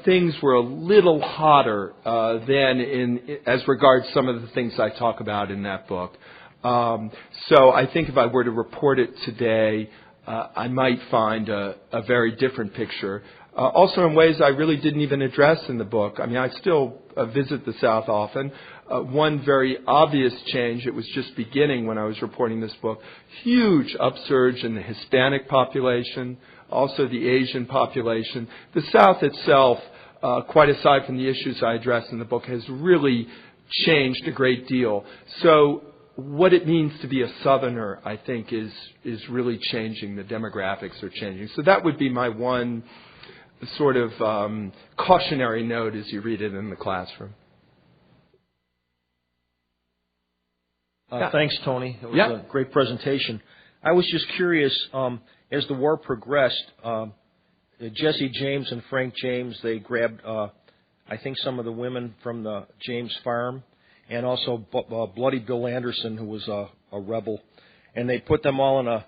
things were a little hotter than as regards some of the things I talk about in that book. So I think if I were to report it today, I might find a very different picture. Also in ways I really didn't even address in the book. I mean, I still visit the South often. One very obvious change, it was just beginning when I was reporting this book, huge upsurge in the Hispanic population, also the Asian population. The South itself, quite aside from the issues I address in the book, has really changed a great deal. So what it means to be a Southerner, I think, is really changing. The demographics are changing. So that would be my one sort of cautionary note as you read it in the classroom. Thanks, Tony. It was a great presentation. I was just curious, as the war progressed, Jesse James and Frank James, they grabbed, I think, some of the women from the James farm, and also Bloody Bill Anderson, who was a rebel, and they put them all in a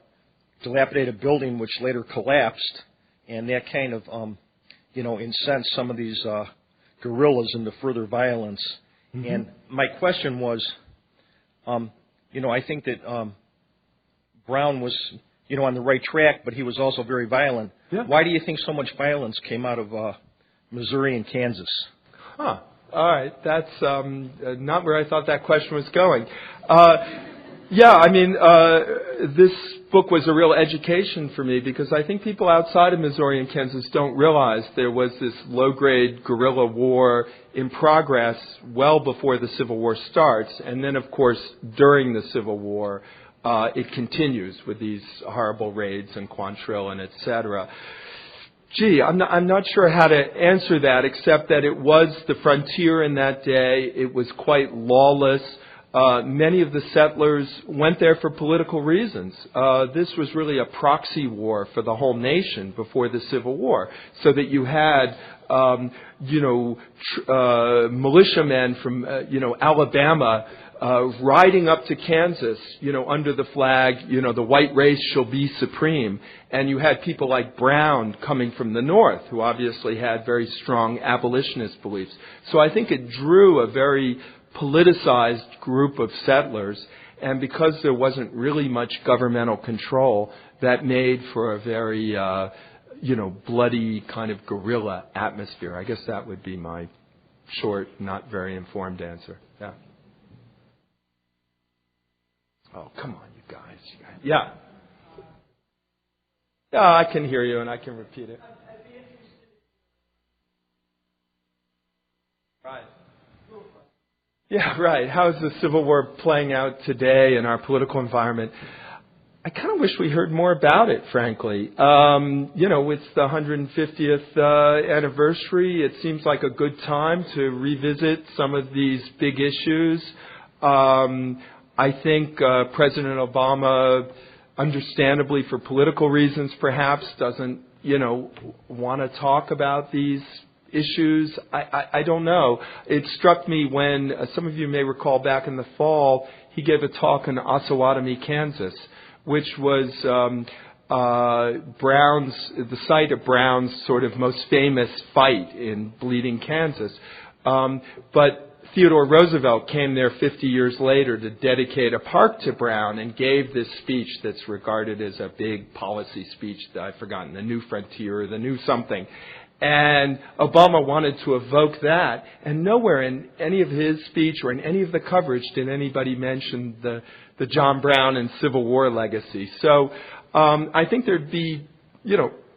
dilapidated building, which later collapsed, and that kind of, incensed some of these guerrillas into further violence. Mm-hmm. And my question was, I think that Brown was, on the right track, but he was also very violent. Yeah. Why do you think so much violence came out of Missouri and Kansas? Huh. All right. That's not where I thought that question was going. This book was a real education for me because I think people outside of Missouri and Kansas don't realize there was this low-grade guerrilla war in progress well before the Civil War starts. And then, of course, during the Civil War, it continues with these horrible raids in Quantrill and et cetera. Gee, I'm not sure how to answer that, except that it was the frontier in that day. It was quite lawless. Many of the settlers went there for political reasons. This was really a proxy war for the whole nation before the Civil War, so that you had, militiamen from, Alabama riding up to Kansas, under the flag, the white race shall be supreme. And you had people like Brown coming from the North, who obviously had very strong abolitionist beliefs. So I think it drew a very politicized group of settlers, and because there wasn't really much governmental control, that made for a very, bloody kind of guerrilla atmosphere. I guess that would be my short, not very informed answer. Yeah. Oh, come on, you guys. Yeah. Yeah, I can hear you, and I can repeat it. Right. Yeah, right. How is the Civil War playing out today in our political environment? I kind of wish we heard more about it, frankly. It's the 150th anniversary. It seems like a good time to revisit some of these big issues. I think President Obama, understandably for political reasons perhaps, doesn't, want to talk about these issues. I don't know. It struck me when, some of you may recall back in the fall, he gave a talk in Osawatomie, Kansas, which was the site of Brown's sort of most famous fight in Bleeding, Kansas. But Theodore Roosevelt came there 50 years later to dedicate a park to Brown and gave this speech that's regarded as a big policy speech that I've forgotten, the New Frontier or the New something. And Obama wanted to evoke that, and nowhere in any of his speech or in any of the coverage did anybody mention the John Brown and Civil War legacy. So I think there'd be,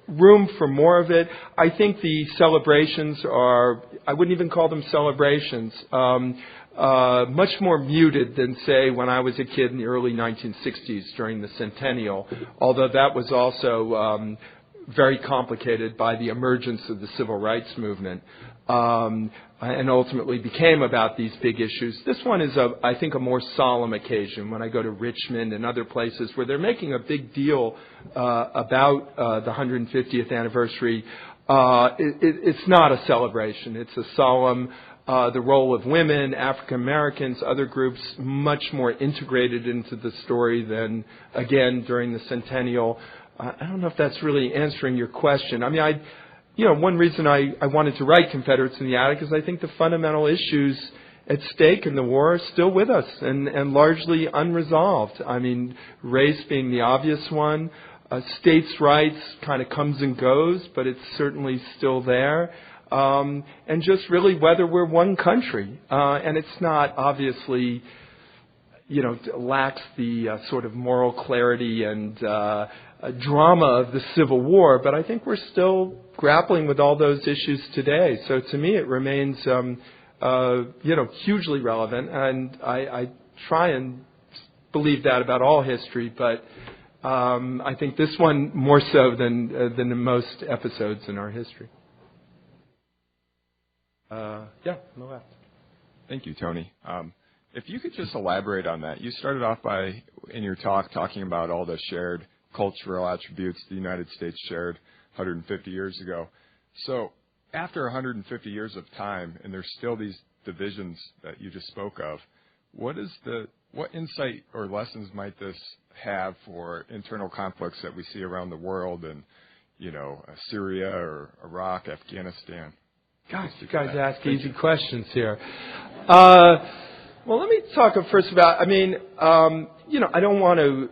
room for more of it. I think the celebrations are, I wouldn't even call them celebrations, much more muted than, say, when I was a kid in the early 1960s during the centennial, although that was also very complicated by the emergence of the civil rights movement, and ultimately became about these big issues. This one is, I think, a more solemn occasion when I go to Richmond and other places where they're making a big deal about the 150th anniversary. It's not a celebration. It's a solemn, the role of women, African Americans, other groups, much more integrated into the story than, again, during the centennial. I don't know if that's really answering your question. I mean, one reason I wanted to write Confederates in the Attic is I think the fundamental issues at stake in the war are still with us and largely unresolved. I mean, race being the obvious one. States' rights kind of comes and goes, but it's certainly still there. And just really whether we're one country. And it's not obviously, lacks the sort of moral clarity and drama of the Civil War, but I think we're still grappling with all those issues today. So to me, it remains, hugely relevant, and I try and believe that about all history, but I think this one more so than in most episodes in our history. On the left. Thank you, Tony. If you could just elaborate on that. You started off by, in your talk, talking about all the shared cultural attributes the United States shared 150 years ago. So after 150 years of time, and there's still these divisions that you just spoke of, what insight or lessons might this have for internal conflicts that we see around the world and, Syria or Iraq, Afghanistan? Gosh, you guys ask easy questions here. Well, let me talk first about, I don't want to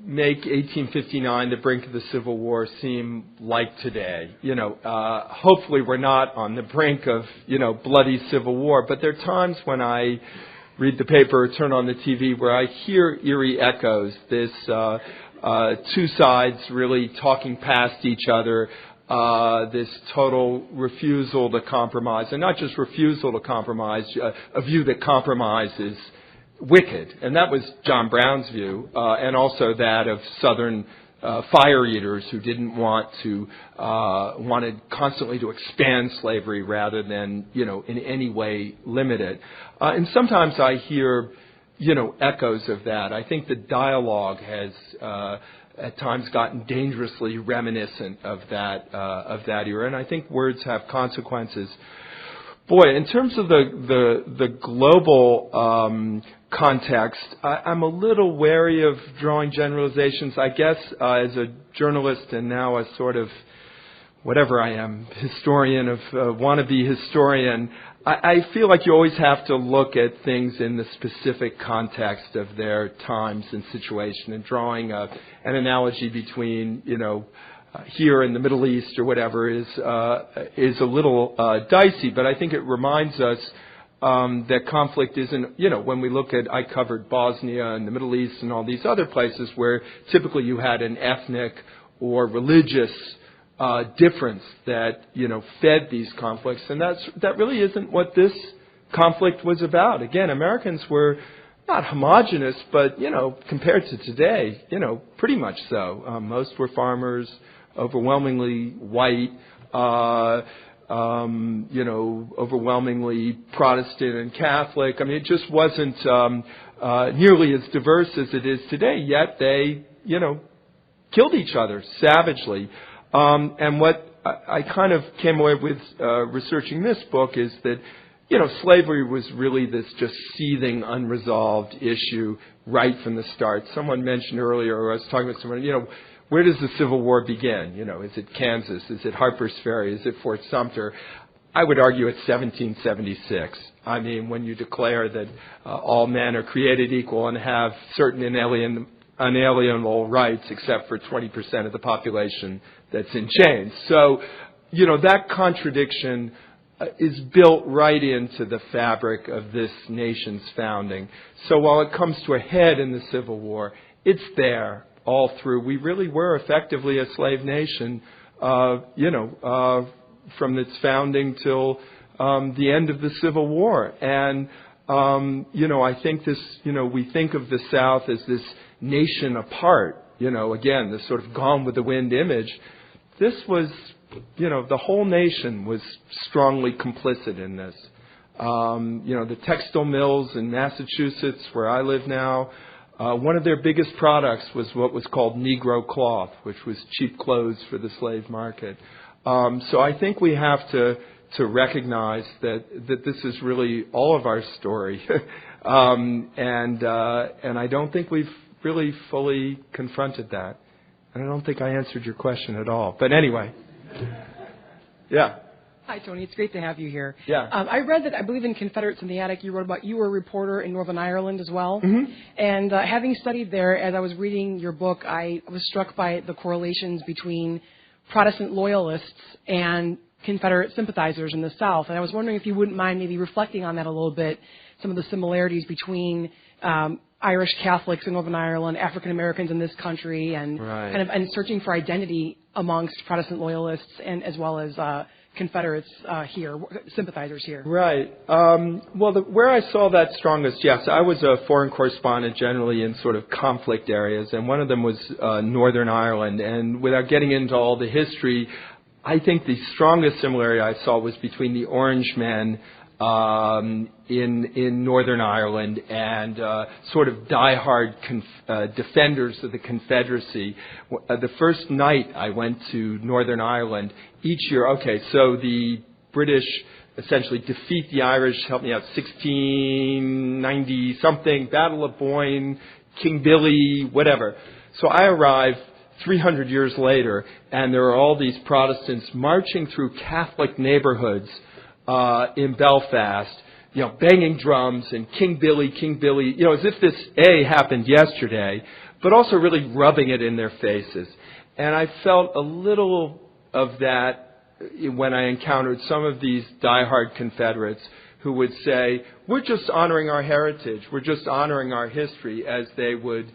make 1859, the brink of the Civil War, seem like today. Hopefully we're not on the brink of, bloody Civil War, but there are times when I read the paper or turn on the TV where I hear eerie echoes, this two sides really talking past each other, this total refusal to compromise, and not just refusal to compromise, a view that compromise is wicked, and that was John Brown's view, and also that of Southern fire eaters who didn't wanted constantly to expand slavery rather than, in any way limit it. And sometimes I hear, echoes of that. I think the dialogue has at times gotten dangerously reminiscent of that era, and I think words have consequences. Boy, in terms of the global context, I'm a little wary of drawing generalizations. I guess as a journalist and now a sort of, whatever I am, historian of wannabe historian, I feel like you always have to look at things in the specific context of their times and situation, and drawing an analogy between, here in the Middle East or whatever is a little dicey, but I think it reminds us that conflict isn't, when we look at, I covered Bosnia and the Middle East and all these other places where typically you had an ethnic or religious difference that, fed these conflicts, and that really isn't what this conflict was about. Again, Americans were not homogenous, but, compared to today, pretty much so. Most were farmers, overwhelmingly white, overwhelmingly Protestant and Catholic. I mean, it just wasn't nearly as diverse as it is today, yet they, killed each other savagely. And what I kind of came away with researching this book is that, slavery was really this just seething, unresolved issue right from the start. Someone mentioned earlier, or I was talking with someone, where does the Civil War begin? Is it Kansas? Is it Harper's Ferry? Is it Fort Sumter? I would argue it's 1776. I mean, when you declare that all men are created equal and have certain unalienable rights except for 20% of the population that's in chains. So, that contradiction is built right into the fabric of this nation's founding. So while it comes to a head in the Civil War, it's there all through. We really were effectively a slave nation, from its founding till the end of the Civil War. And, I think this, we think of the South as this nation apart, again, this sort of Gone with the Wind image. This was, the whole nation was strongly complicit in this. The textile mills in Massachusetts, where I live now, one of their biggest products was what was called Negro cloth, which was cheap clothes for the slave market. So I think we have to recognize that this is really all of our story. And I don't think we've really fully confronted that. And I don't think I answered your question at all. But anyway. Yeah. Hi, Tony. It's great to have you here. Yeah. I read that, I believe in Confederates in the Attic, you wrote about you were a reporter in Northern Ireland as well. Mm-hmm. And having studied there, as I was reading your book, I was struck by the correlations between Protestant loyalists and Confederate sympathizers in the South. And I was wondering if you wouldn't mind maybe reflecting on that a little bit, some of the similarities between Irish Catholics in Northern Ireland, African Americans in this country, and right. and searching for identity amongst Protestant loyalists and as well as Confederates here, sympathizers here. Right. Where I saw that strongest, yes, I was a foreign correspondent generally in sort of conflict areas, and one of them was Northern Ireland. And without getting into all the history, I think the strongest similarity I saw was between the Orangemen in Northern Ireland and sort of diehard defenders of the Confederacy. The first night I went to Northern Ireland, each year, so the British essentially defeat the Irish, help me out, 1690-something, Battle of Boyne, King Billy, whatever. So I arrived 300 years later, and there are all these Protestants marching through Catholic neighborhoods in Belfast, banging drums and King Billy, as if this happened yesterday, but also really rubbing it in their faces. And I felt a little of that when I encountered some of these diehard Confederates who would say, we're just honoring our heritage, we're just honoring our history, as they would,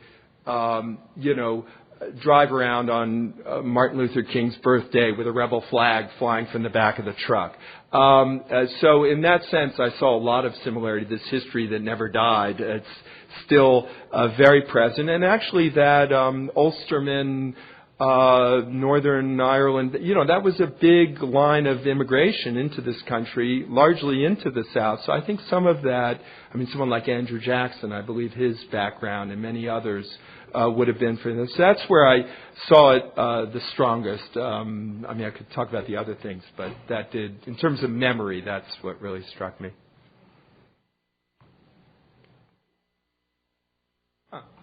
drive around on Martin Luther King's birthday with a rebel flag flying from the back of the truck. So in that sense, I saw a lot of similarity. This history that never died, it's still very present. And actually that Ulsterman, Northern Ireland, that was a big line of immigration into this country, largely into the South. So I think some of that, someone like Andrew Jackson, I believe his background and many others would have been for this. So that's where I saw it the strongest. I could talk about the other things, but that did, in terms of memory, that's what really struck me.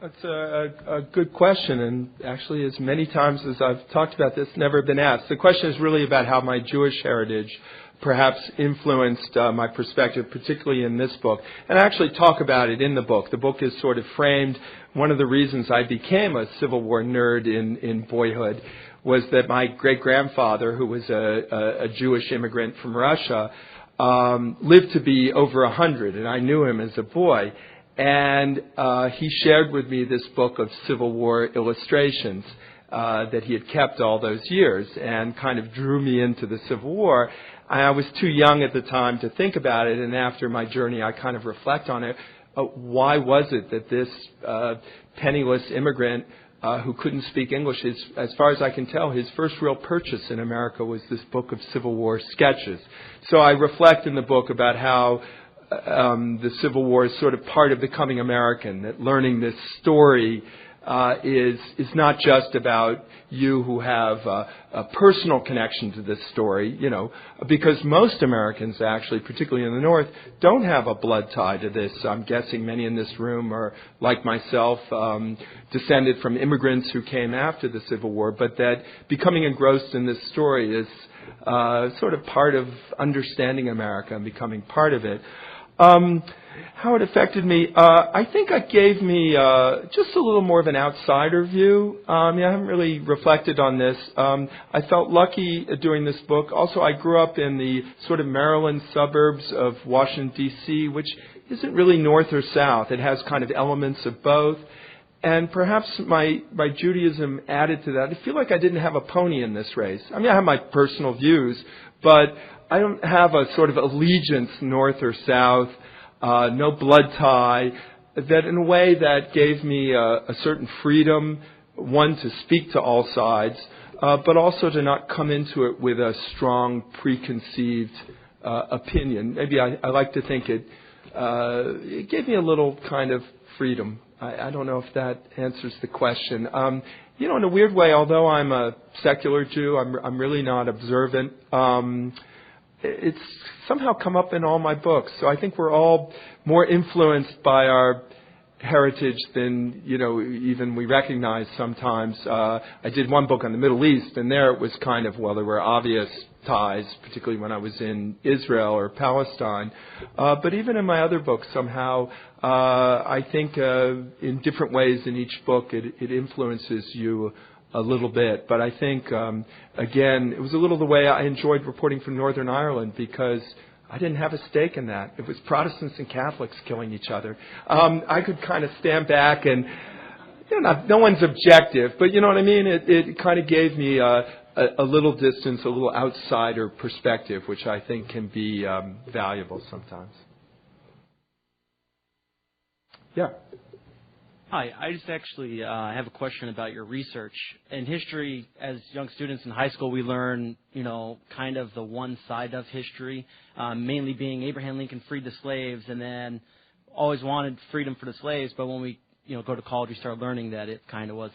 That's a good question, and actually as many times as I've talked about this, never been asked. The question is really about how my Jewish heritage perhaps influenced my perspective, particularly in this book. And I actually talk about it in the book. The book is sort of framed. One of the reasons I became a Civil War nerd in boyhood was that my great-grandfather, who was a Jewish immigrant from Russia, lived to be over 100, and I knew him as a boy. And he shared with me this book of Civil War illustrations that he had kept all those years and kind of drew me into the Civil War. I was too young at the time to think about it, and after my journey I kind of reflect on it. Why was it that this penniless immigrant who couldn't speak English, as far as I can tell, his first real purchase in America was this book of Civil War sketches. So I reflect in the book about how the Civil War is sort of part of becoming American, that learning this story is not just about you who have a personal connection to this story, because most Americans actually, particularly in the North, don't have a blood tie to this. I'm guessing many in this room are, like myself, descended from immigrants who came after the Civil War, but that becoming engrossed in this story is sort of part of understanding America and becoming part of it. How it affected me, I think it gave me just a little more of an outsider view. I haven't really reflected on this. I felt lucky doing this book. Also, I grew up in the sort of Maryland suburbs of Washington, D.C., which isn't really north or south. It has kind of elements of both. And perhaps my Judaism added to that. I feel like I didn't have a pony in this race. I have my personal views, but I don't have a sort of allegiance north or south. No blood tie, that in a way that gave me a certain freedom, one, to speak to all sides, but also to not come into it with a strong preconceived opinion. Maybe I like to think it gave me a little kind of freedom. I don't know if that answers the question. In a weird way, although I'm a secular Jew, I'm really not observant. It's somehow come up in all my books. So I think we're all more influenced by our heritage than, even we recognize sometimes. I did one book on the Middle East, and there it was kind of, there were obvious ties, particularly when I was in Israel or Palestine. But even in my other books, somehow, I think in different ways in each book, it influences you a little bit. But I think, again, it was a little the way I enjoyed reporting from Northern Ireland, because I didn't have a stake in that. It was Protestants and Catholics killing each other. I could kind of stand back and, no one's objective, but you know what I mean? It kind of gave me a little distance, a little outsider perspective, which I think can be valuable sometimes. Yeah. Hi, I just actually have a question about your research. In history, as young students in high school, we learn, kind of the one side of history, mainly being Abraham Lincoln freed the slaves and then always wanted freedom for the slaves. But when we, go to college, we start learning that it kind of was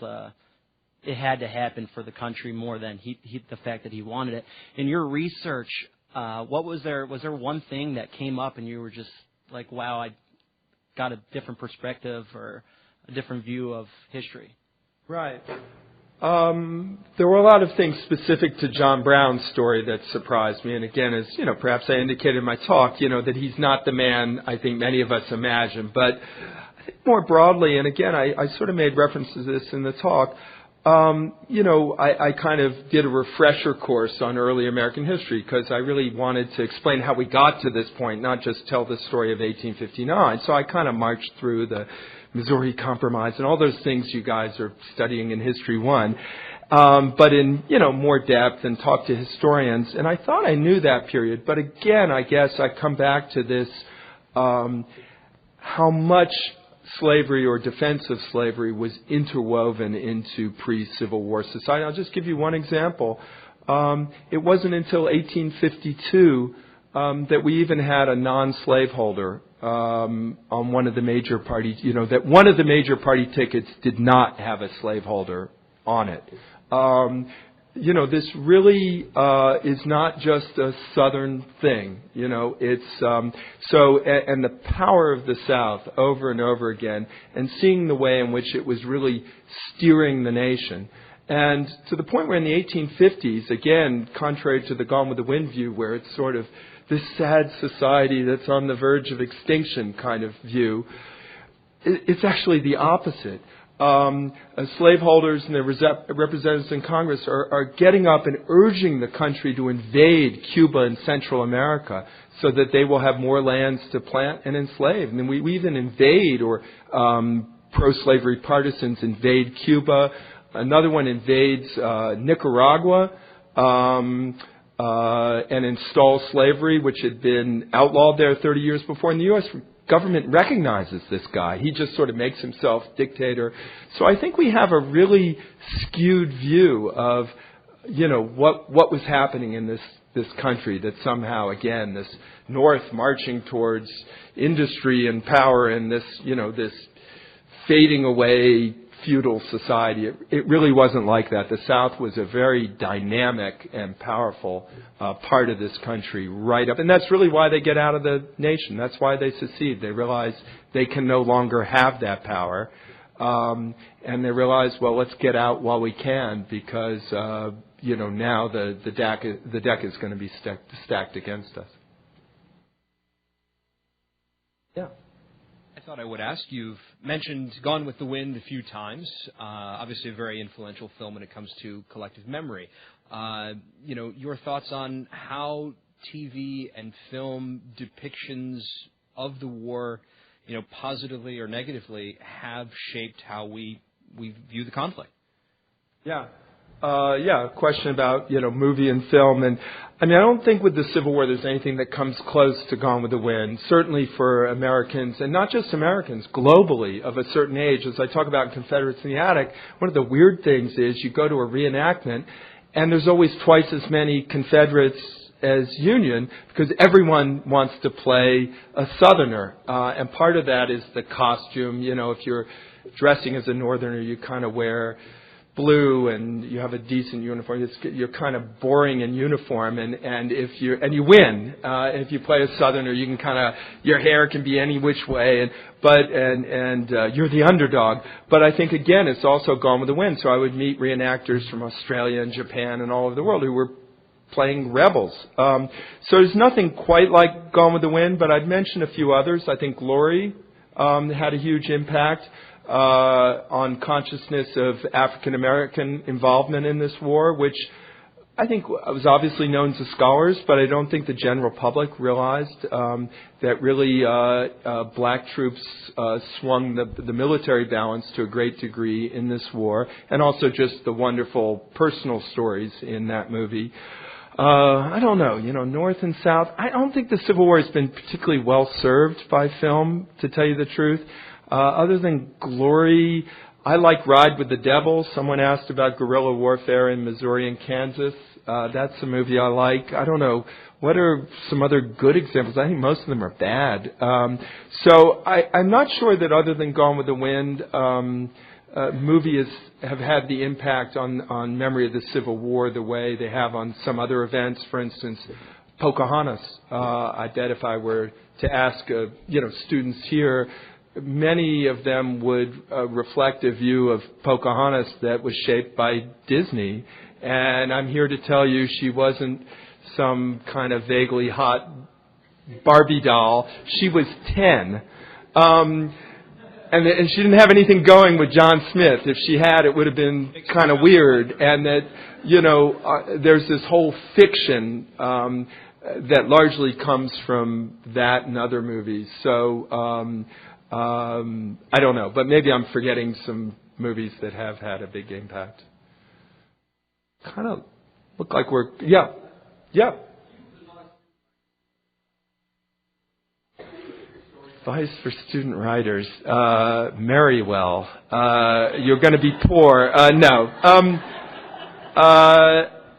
it had to happen for the country more than the fact that he wanted it. In your research, was there one thing that came up and you were just like, wow, I got a different perspective or a different view of history? Right. There were a lot of things specific to John Brown's story that surprised me. And again, as perhaps I indicated in my talk, that he's not the man I think many of us imagine. But I think more broadly, and again, I sort of made reference to this in the talk, I kind of did a refresher course on early American history because I really wanted to explain how we got to this point, not just tell the story of 1859. So I kind of marched through the Missouri Compromise and all those things you guys are studying in History 1, but in, more depth, and talked to historians. And I thought I knew that period. But again, I guess I come back to this, how much slavery or defense of slavery was interwoven into pre-Civil War society. I'll just give you one example. It wasn't until 1852 that we even had a non-slaveholder on one of the major parties, that one of the major party tickets did not have a slaveholder on it. This really is not just a Southern thing. It's and the power of the South over and over again, and seeing the way in which it was really steering the nation. And to the point where in the 1850s, again, contrary to the Gone with the Wind view, where it's sort of this sad society that's on the verge of extinction kind of view, it's actually the opposite. Slaveholders and their representatives in Congress are getting up and urging the country to invade Cuba and Central America so that they will have more lands to plant and enslave. And then we even invade, or pro-slavery partisans invade Cuba. Another one invades Nicaragua and installs slavery, which had been outlawed there 30 years before. And the U.S. government recognizes this guy. He just sort of makes himself dictator. So I think we have a really skewed view of, what was happening in this country, that somehow, again, this North marching towards industry and power and this, this fading away feudal society. It really wasn't like that. The South was a very dynamic and powerful part of this country right up. And that's really why they get out of the nation. That's why they secede. They realize they can no longer have that power. And they realize, well, let's get out while we can, because, now the deck is going to be stacked against us. Yeah. I thought I would ask, you've mentioned Gone with the Wind a few times, obviously a very influential film when it comes to collective memory. Your thoughts on how TV and film depictions of the war, positively or negatively, have shaped how we view the conflict. Yeah. A question about, movie and film. And I don't think with the Civil War there's anything that comes close to Gone with the Wind, certainly for Americans, and not just Americans, globally, of a certain age. As I talk about Confederates in the Attic, one of the weird things is you go to a reenactment and there's always twice as many Confederates as Union, because everyone wants to play a Southerner. And part of that is the costume. If you're dressing as a Northerner, you kind of wear blue and you have a decent uniform. You're kind of boring in uniform, and you win. If you play a Southerner, you can your hair can be any which way, but you're the underdog. But I think again, it's also Gone with the Wind. So I would meet reenactors from Australia and Japan and all over the world who were playing rebels. So there's nothing quite like Gone with the Wind, but I'd mention a few others. I think Glory had a huge impact on consciousness of African American involvement in this war, which I think was obviously known to scholars, but I don't think the general public realized that really black troops swung the military balance to a great degree in this war, and also just the wonderful personal stories in that movie. I don't know, North and South. I don't think the Civil War has been particularly well served by film, to tell you the truth. Other than Glory, I like Ride with the Devil. Someone asked about guerrilla warfare in Missouri and Kansas. That's a movie I like. I don't know. What are some other good examples? I think most of them are bad. So I'm not sure that other than Gone with the Wind, movies have had the impact on memory of the Civil War the way they have on some other events. For instance, Pocahontas. I bet if I were to ask students here, many of them would reflect a view of Pocahontas that was shaped by Disney. And I'm here to tell you she wasn't some kind of vaguely hot Barbie doll. She was 10. And she didn't have anything going with John Smith. If she had, it would have been kind of weird. And that, there's this whole fiction that largely comes from that and other movies. So I don't know, but maybe I'm forgetting some movies that have had a big impact. Kind of look like we're, yeah. Advice for student writers. Marry well. You're going to be poor. No.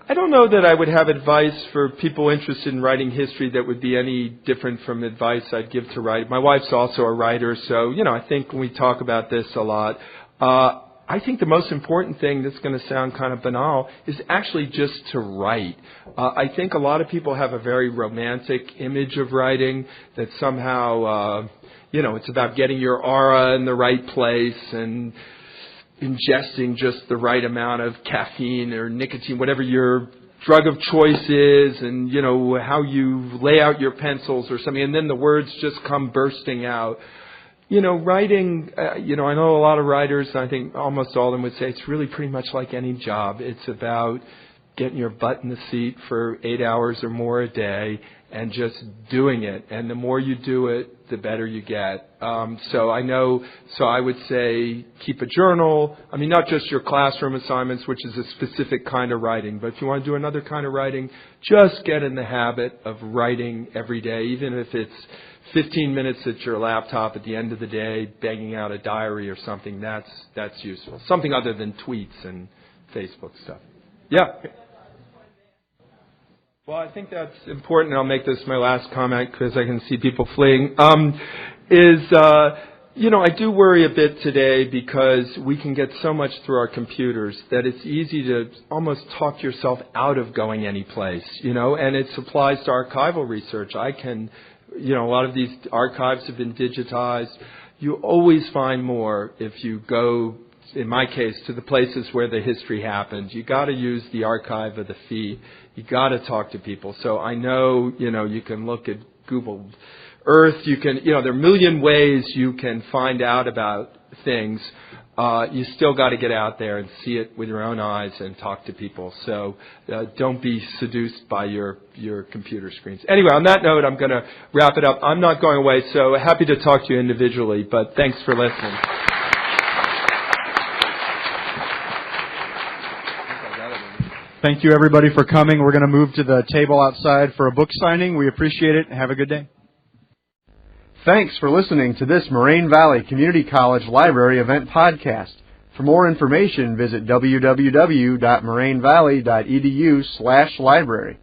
I don't know that I would have advice for people interested in writing history that would be any different from advice I'd give to write. My wife's also a writer, so, I think when we talk about this a lot, I think the most important thing, that's going to sound kind of banal, is actually just to write. I think a lot of people have a very romantic image of writing, that somehow, it's about getting your aura in the right place and ingesting just the right amount of caffeine or nicotine, whatever your drug of choice is, and, how you lay out your pencils or something, and then the words just come bursting out. Writing, I know a lot of writers, I think almost all of them would say it's really pretty much like any job. It's about getting your butt in the seat for 8 hours or more a day and just doing it. And the more you do it, the better you get. So I would say keep a journal. I mean, not just your classroom assignments, which is a specific kind of writing, but if you want to do another kind of writing, just get in the habit of writing every day, even if it's 15 minutes at your laptop at the end of the day, banging out a diary or something. That's useful. Something other than tweets and Facebook stuff. Yeah. Well, I think that's important, and I'll make this my last comment because I can see people fleeing, I do worry a bit today because we can get so much through our computers that it's easy to almost talk yourself out of going any place, and it applies to archival research. A lot of these archives have been digitized. You always find more if you go in my case, to the places where the history happened. You got to use the archive of the fee. You got to talk to people. So I know, you can look at Google Earth. You can, there are a million ways you can find out about things. You still got to get out there and see it with your own eyes and talk to people. So don't be seduced by your computer screens. Anyway, on that note, I'm going to wrap it up. I'm not going away, so happy to talk to you individually, but thanks for listening. Thank you, everybody, for coming. We're going to move to the table outside for a book signing. We appreciate it. Have a good day. Thanks for listening to this Moraine Valley Community College Library event podcast. For more information, visit www.morainevalley.edu/library.